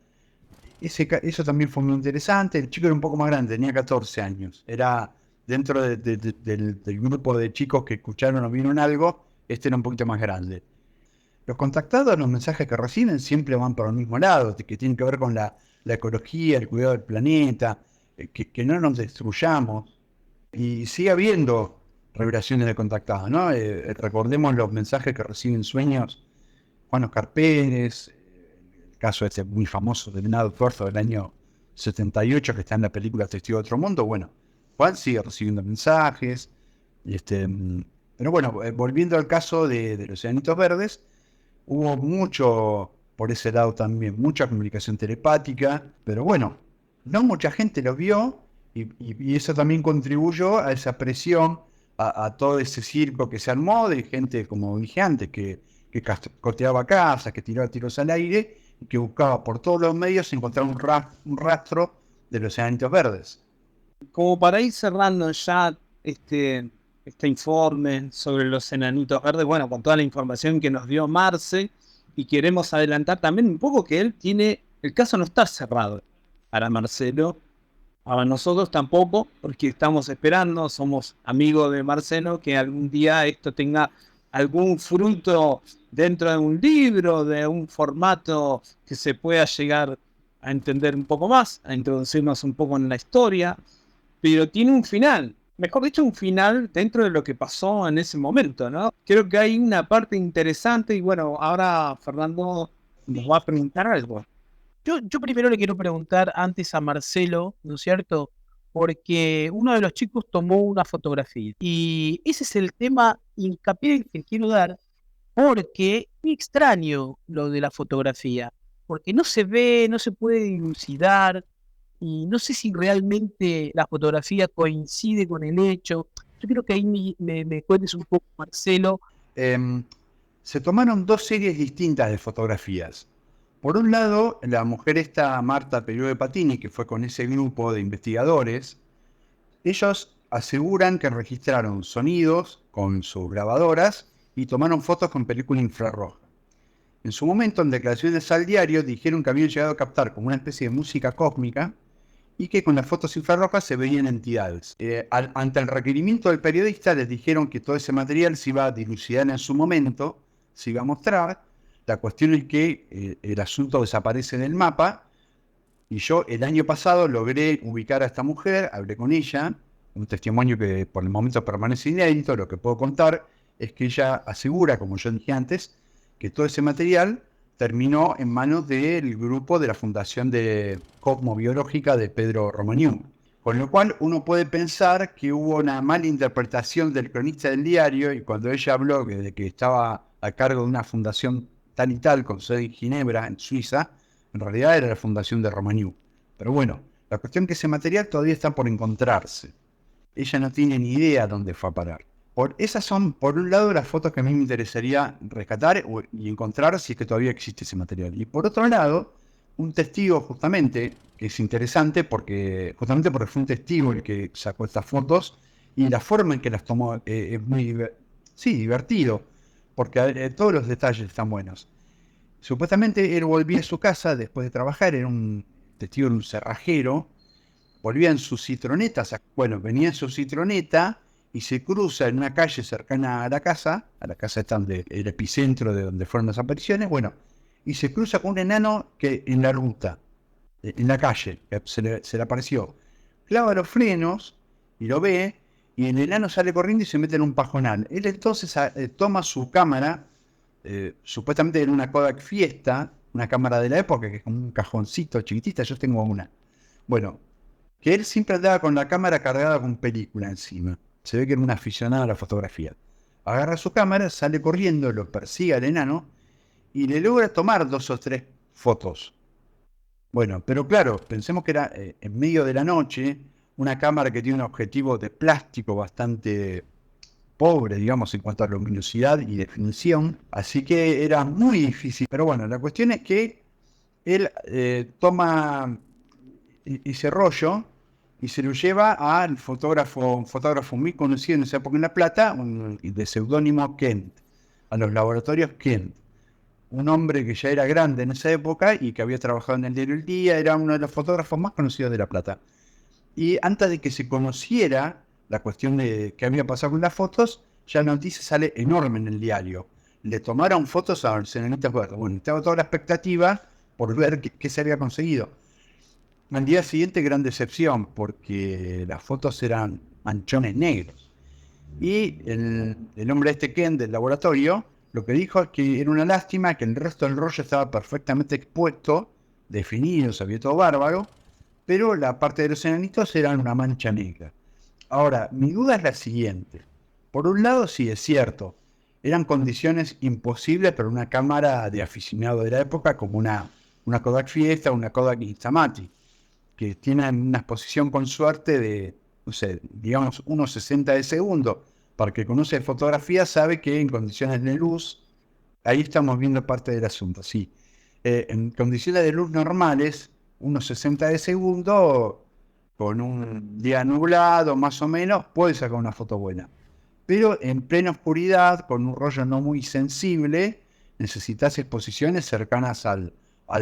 Eso también fue muy interesante. El chico era un poco más grande, tenía 14 años. Era dentro del grupo de chicos que escucharon o vieron algo, este era un poquito más grande. Los contactados, los mensajes que reciben siempre van por el mismo lado, que tienen que ver con la ecología, el cuidado del planeta, que no nos destruyamos. Y sigue habiendo revelaciones de contactados, ¿no? Recordemos los mensajes que reciben sueños Juan Oscar Pérez, el caso este muy famoso de Venado Tuerto del año 78, que está en la película Testigo de Otro Mundo. Bueno, Juan sigue recibiendo mensajes. Pero bueno, volviendo al caso de los enanitos verdes, hubo mucho por ese lado también, mucha comunicación telepática, pero bueno, no mucha gente los vio y eso también contribuyó a esa presión, a todo ese circo que se armó de gente, como dije antes, que costeaba casas, que tiraba tiros al aire y que buscaba por todos los medios encontrar un rastro de los enanitos verdes. Como para ir cerrando ya este informe sobre los enanitos verdes, bueno, con toda la información que nos dio Marce, y queremos adelantar también un poco que el caso no está cerrado para Marcelo, para nosotros tampoco, porque estamos esperando, somos amigos de Marcelo, que algún día esto tenga algún fruto dentro de un libro, de un formato que se pueda llegar a entender un poco más, a introducirnos un poco en la historia, pero tiene un final, mejor dicho, un final dentro de lo que pasó en ese momento, ¿no? Creo que hay una parte interesante y bueno, ahora Fernando nos va a preguntar algo. Yo primero le quiero preguntar antes a Marcelo, ¿no es cierto? Porque uno de los chicos tomó una fotografía y ese es el tema hincapié que quiero dar, porque es muy extraño lo de la fotografía, porque no se ve, no se puede dilucidar y no sé si realmente la fotografía coincide con el hecho. Yo quiero que ahí me cuentes un poco, Marcelo. Se tomaron dos series distintas de fotografías. Por un lado, la mujer esta, Marta Perió de Patini, que fue con ese grupo de investigadores, ellos aseguran que registraron sonidos con sus grabadoras y tomaron fotos con película infrarroja. En su momento, en declaraciones al diario, dijeron que habían llegado a captar como una especie de música cósmica y que con las fotos infrarrojas se veían entidades. Ante el requerimiento del periodista, les dijeron que todo ese material se iba a dilucidar en su momento, se iba a mostrar. La cuestión es que el asunto desaparece del mapa y yo el año pasado logré ubicar a esta mujer, hablé con ella, un testimonio que por el momento permanece inédito. Lo que puedo contar es que ella asegura, como yo dije antes, que todo ese material terminó en manos del grupo de la Fundación de Cosmobiológica de Pedro Romagnoni. Con lo cual uno puede pensar que hubo una mala interpretación del cronista del diario y cuando ella habló de que estaba a cargo de una fundación tal y tal, con sede en Ginebra, en Suiza, en realidad era la fundación de Romagnoni. Pero bueno, la cuestión es que ese material todavía está por encontrarse. ella no tiene ni idea dónde fue a parar. Esas son, por un lado, las fotos que a mí me interesaría rescatar y encontrar si es que todavía existe ese material. Y por otro lado, un testigo justamente, que es interesante porque fue un testigo el que sacó estas fotos y la forma en que las tomó es muy divertido, porque todos los detalles están buenos. Supuestamente él volvía a su casa después de trabajar, era un testigo de un cerrajero, volvía en su citroneta, venía en su citroneta y se cruza en una calle cercana a la casa está el epicentro de donde fueron las apariciones, y se cruza con un enano que en la ruta, en la calle, que se le apareció. Clava los frenos y lo ve, y el enano sale corriendo y se mete en un pajonal. Él entonces toma su cámara, supuestamente era una Kodak Fiesta, una cámara de la época, que es como un cajoncito chiquitita, yo tengo una. Que él siempre andaba con la cámara cargada con película encima. Se ve que era un aficionado a la fotografía. Agarra su cámara, sale corriendo, lo persigue al enano y le logra tomar 2 o 3 fotos. Pero claro, pensemos que era en medio de la noche, una cámara que tiene un objetivo de plástico bastante pobre, digamos, en cuanto a luminosidad y definición. Así que era muy difícil. Pero la cuestión es que él toma ese rollo y se lo lleva al un fotógrafo muy conocido en esa época en La Plata, de seudónimo Kent, a los laboratorios Kent. Un hombre que ya era grande en esa época y que había trabajado en el diario El Día, era uno de los fotógrafos más conocidos de La Plata. Y antes de que se conociera la cuestión de qué había pasado con las fotos, ya la noticia sale enorme en el diario. Le tomaron fotos a los enanitos verdes. Estaba toda la expectativa por ver qué se había conseguido. Al día siguiente, gran decepción, porque las fotos eran manchones negros. Y el hombre Ken del laboratorio, lo que dijo es que era una lástima que el resto del rollo estaba perfectamente expuesto, definido, se veía todo bárbaro, pero la parte de los enanitos era una mancha negra. Ahora, mi duda es la siguiente. Por un lado, sí, es cierto, eran condiciones imposibles para una cámara de aficionado de la época como una Kodak Fiesta o una Kodak Instamatic, que tienen una exposición con suerte de, digamos, unos 60 de segundo. Para el que conoce fotografía sabe que en condiciones de luz, ahí estamos viendo parte del asunto, sí. En condiciones de luz normales, unos 60 de segundo, con un día nublado más o menos, puede sacar una foto buena. Pero en plena oscuridad, con un rollo no muy sensible, necesitas exposiciones cercanas al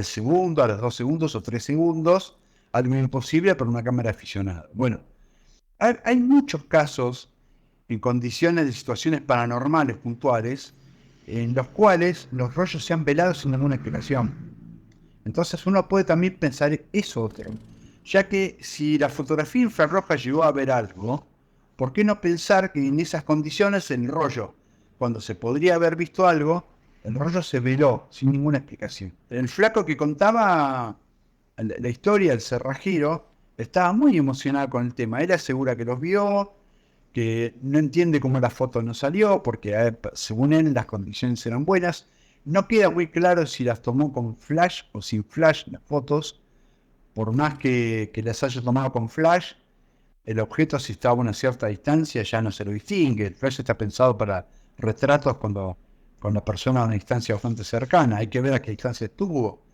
segundo, a los 2 segundos o 3 segundos, algo imposible para una cámara aficionada. Hay muchos casos en condiciones de situaciones paranormales puntuales en los cuales los rollos se han velado sin ninguna explicación. Entonces uno puede también pensar eso otro, ya que si la fotografía infrarroja llegó a ver algo, ¿por qué no pensar que en esas condiciones el rollo, cuando se podría haber visto algo, el rollo se veló sin ninguna explicación? El flaco que contaba la historia, el cerrajero, estaba muy emocionado con el tema. Él asegura que los vio, que no entiende cómo la foto no salió, porque según él las condiciones eran buenas. No queda muy claro si las tomó con flash o sin flash las fotos. Por más que las haya tomado con flash, el objeto, si estaba a una cierta distancia, ya no se lo distingue. El flash está pensado para retratos cuando la persona a una distancia bastante cercana. Hay que ver a qué distancia estuvo.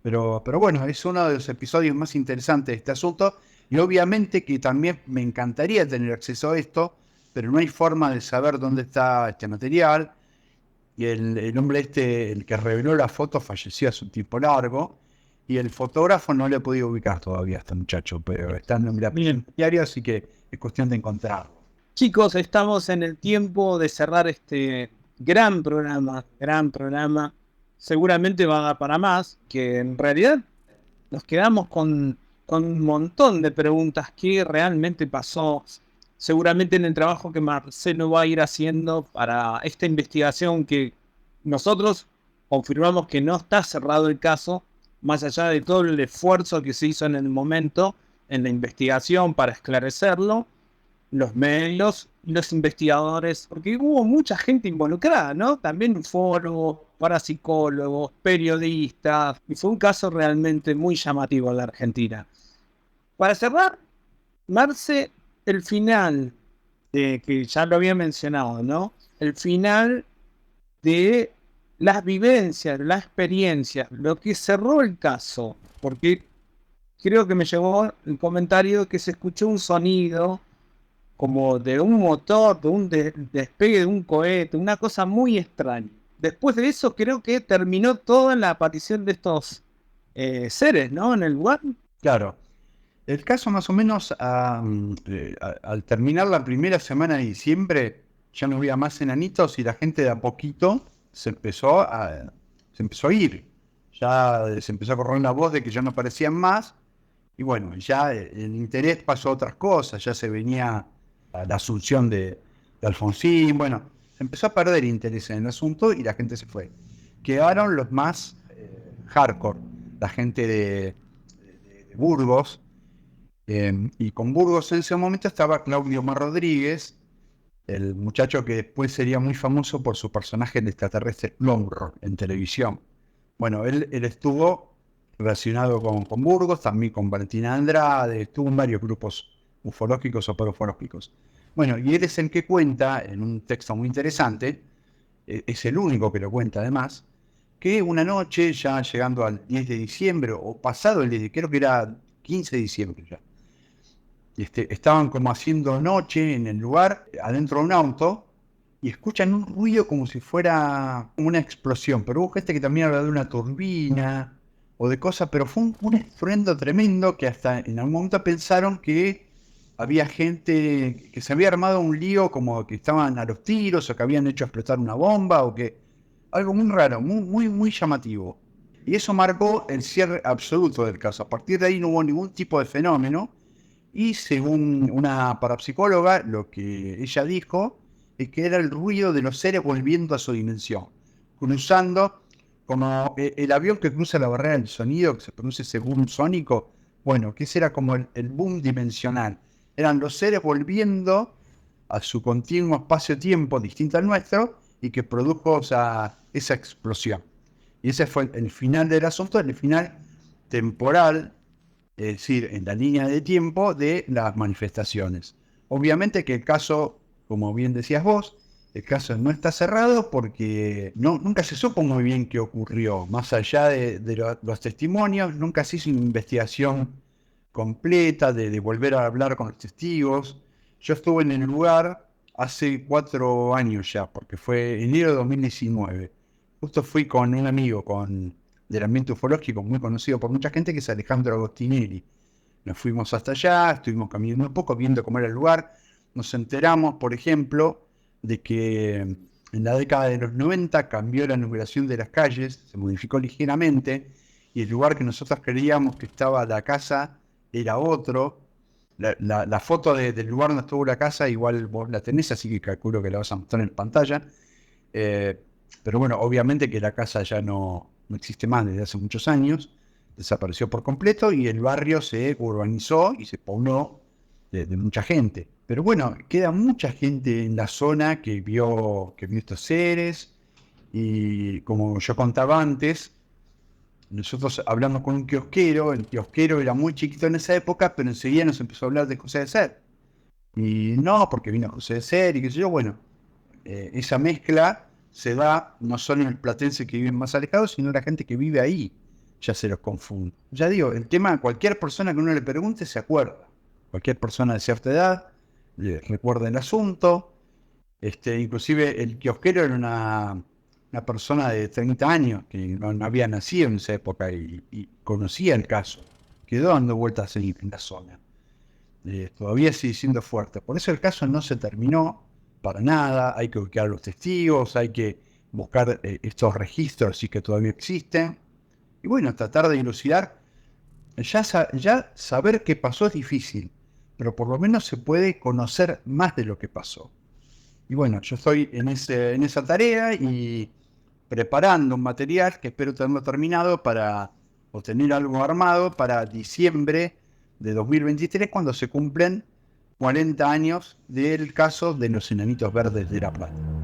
Pero es uno de los episodios más interesantes de este asunto, y obviamente que también me encantaría tener acceso a esto, pero no hay forma de saber dónde está este material. Y el hombre el que reveló la foto, falleció hace un tiempo largo, y el fotógrafo no le he podido ubicar todavía a este muchacho, pero está en el diario, así que es cuestión de encontrarlo. Chicos, estamos en el tiempo de cerrar este gran programa. Seguramente va a dar para más, que en realidad nos quedamos con un montón de preguntas. ¿Qué realmente pasó? Seguramente en el trabajo que Marcelo va a ir haciendo para esta investigación, que nosotros confirmamos que no está cerrado el caso, más allá de todo el esfuerzo que se hizo en el momento en la investigación para esclarecerlo, los medios, los investigadores, porque hubo mucha gente involucrada, ¿no? También ufólogos, parapsicólogos, periodistas, y fue un caso realmente muy llamativo en la Argentina. Para cerrar, Marce, el final, que ya lo había mencionado, ¿no? El final de las vivencias, las experiencias, lo que cerró el caso, porque creo que me llegó el comentario que se escuchó un sonido como de un motor, de un despegue de un cohete, una cosa muy extraña. Después de eso creo que terminó todo en la aparición de estos seres, ¿no? En el lugar. Claro. El caso más o menos al terminar la primera semana de diciembre ya no había más enanitos y la gente de a poquito se empezó a ir. Ya se empezó a correr la voz de que ya no aparecían más y bueno, ya el interés pasó a otras cosas, ya se venía la asunción de Alfonsín, bueno, se empezó a perder interés en el asunto y la gente se fue. Quedaron los más hardcore, la gente de Burgos. Y con Burgos en ese momento estaba Claudio Mar Rodríguez, el muchacho que después sería muy famoso por su personaje de extraterrestre Longro en televisión. Bueno, él estuvo relacionado con Burgos, también con Valentina Andrade, estuvo en varios grupos ufológicos o parafológicos. Bueno, y él es el que cuenta, en un texto muy interesante, es el único que lo cuenta además, que una noche, ya llegando al 10 de diciembre, o pasado el 10, creo que era 15 de diciembre ya, estaban como haciendo noche en el lugar, adentro de un auto, y escuchan un ruido como si fuera una explosión. Pero hubo gente que también habla de una turbina o de cosas, pero fue un estruendo tremendo que hasta en algún momento pensaron que había gente que se había armado un lío, como que estaban a los tiros o que habían hecho explotar una bomba o que algo muy raro, muy llamativo. Y eso marcó el cierre absoluto del caso. A partir de ahí no hubo ningún tipo de fenómeno. Y según una parapsicóloga, lo que ella dijo es que era el ruido de los seres volviendo a su dimensión, cruzando como el avión que cruza la barrera del sonido, que se produce ese boom sónico. Bueno, que ese era como el boom dimensional. Eran los seres volviendo a su continuo espacio-tiempo distinto al nuestro y que produjo esa explosión. Y ese fue el final del asunto, el final temporal, es decir, en la línea de tiempo de las manifestaciones. Obviamente que el caso, como bien decías vos, el caso no está cerrado porque nunca se supo muy bien qué ocurrió. Más allá de los testimonios, nunca se hizo una investigación completa de volver a hablar con los testigos. Yo estuve en el lugar hace 4 años ya, porque fue enero de 2019. Justo fui con un amigo del ambiente ufológico muy conocido por mucha gente, que es Alejandro Agostinelli. Nos fuimos hasta allá, estuvimos caminando un poco, viendo cómo era el lugar. Nos enteramos, por ejemplo, de que en la década de los 90 cambió la numeración de las calles, se modificó ligeramente, y el lugar que nosotros creíamos que estaba la casa era otro. La foto del lugar donde estuvo la casa, igual vos la tenés, así que calculo que la vas a mostrar en pantalla. Pero bueno, obviamente que la casa ya no existe más desde hace muchos años, desapareció por completo y el barrio se urbanizó y se pobló de mucha gente. Pero bueno, queda mucha gente en la zona que vio estos seres, y como yo contaba antes, nosotros hablamos con un kiosquero. El kiosquero era muy chiquito en esa época, pero enseguida nos empezó a hablar de José de Ser. Y no, porque vino José de Ser y qué sé yo. Bueno, esa mezcla se da no solo en el platense que vive más alejado, sino en la gente que vive ahí. Ya se los confunde. Ya digo, el tema, cualquier persona que uno le pregunte se acuerda. Cualquier persona de cierta edad le recuerda el asunto. Inclusive el kiosquero era una persona de 30 años que no había nacido en esa época y conocía el caso. Quedó dando vueltas en la zona. Todavía sigue siendo fuerte. Por eso el caso no se terminó para nada. Hay que buscar los testigos, hay que buscar estos registros sí que todavía existen. Y bueno, tratar de dilucidar. Ya saber qué pasó es difícil, pero por lo menos se puede conocer más de lo que pasó. Y bueno, yo estoy en esa tarea y preparando un material que espero tenerlo terminado o tener algo armado para diciembre de 2023, cuando se cumplen 40 años del caso de los enanitos verdes de La Plata.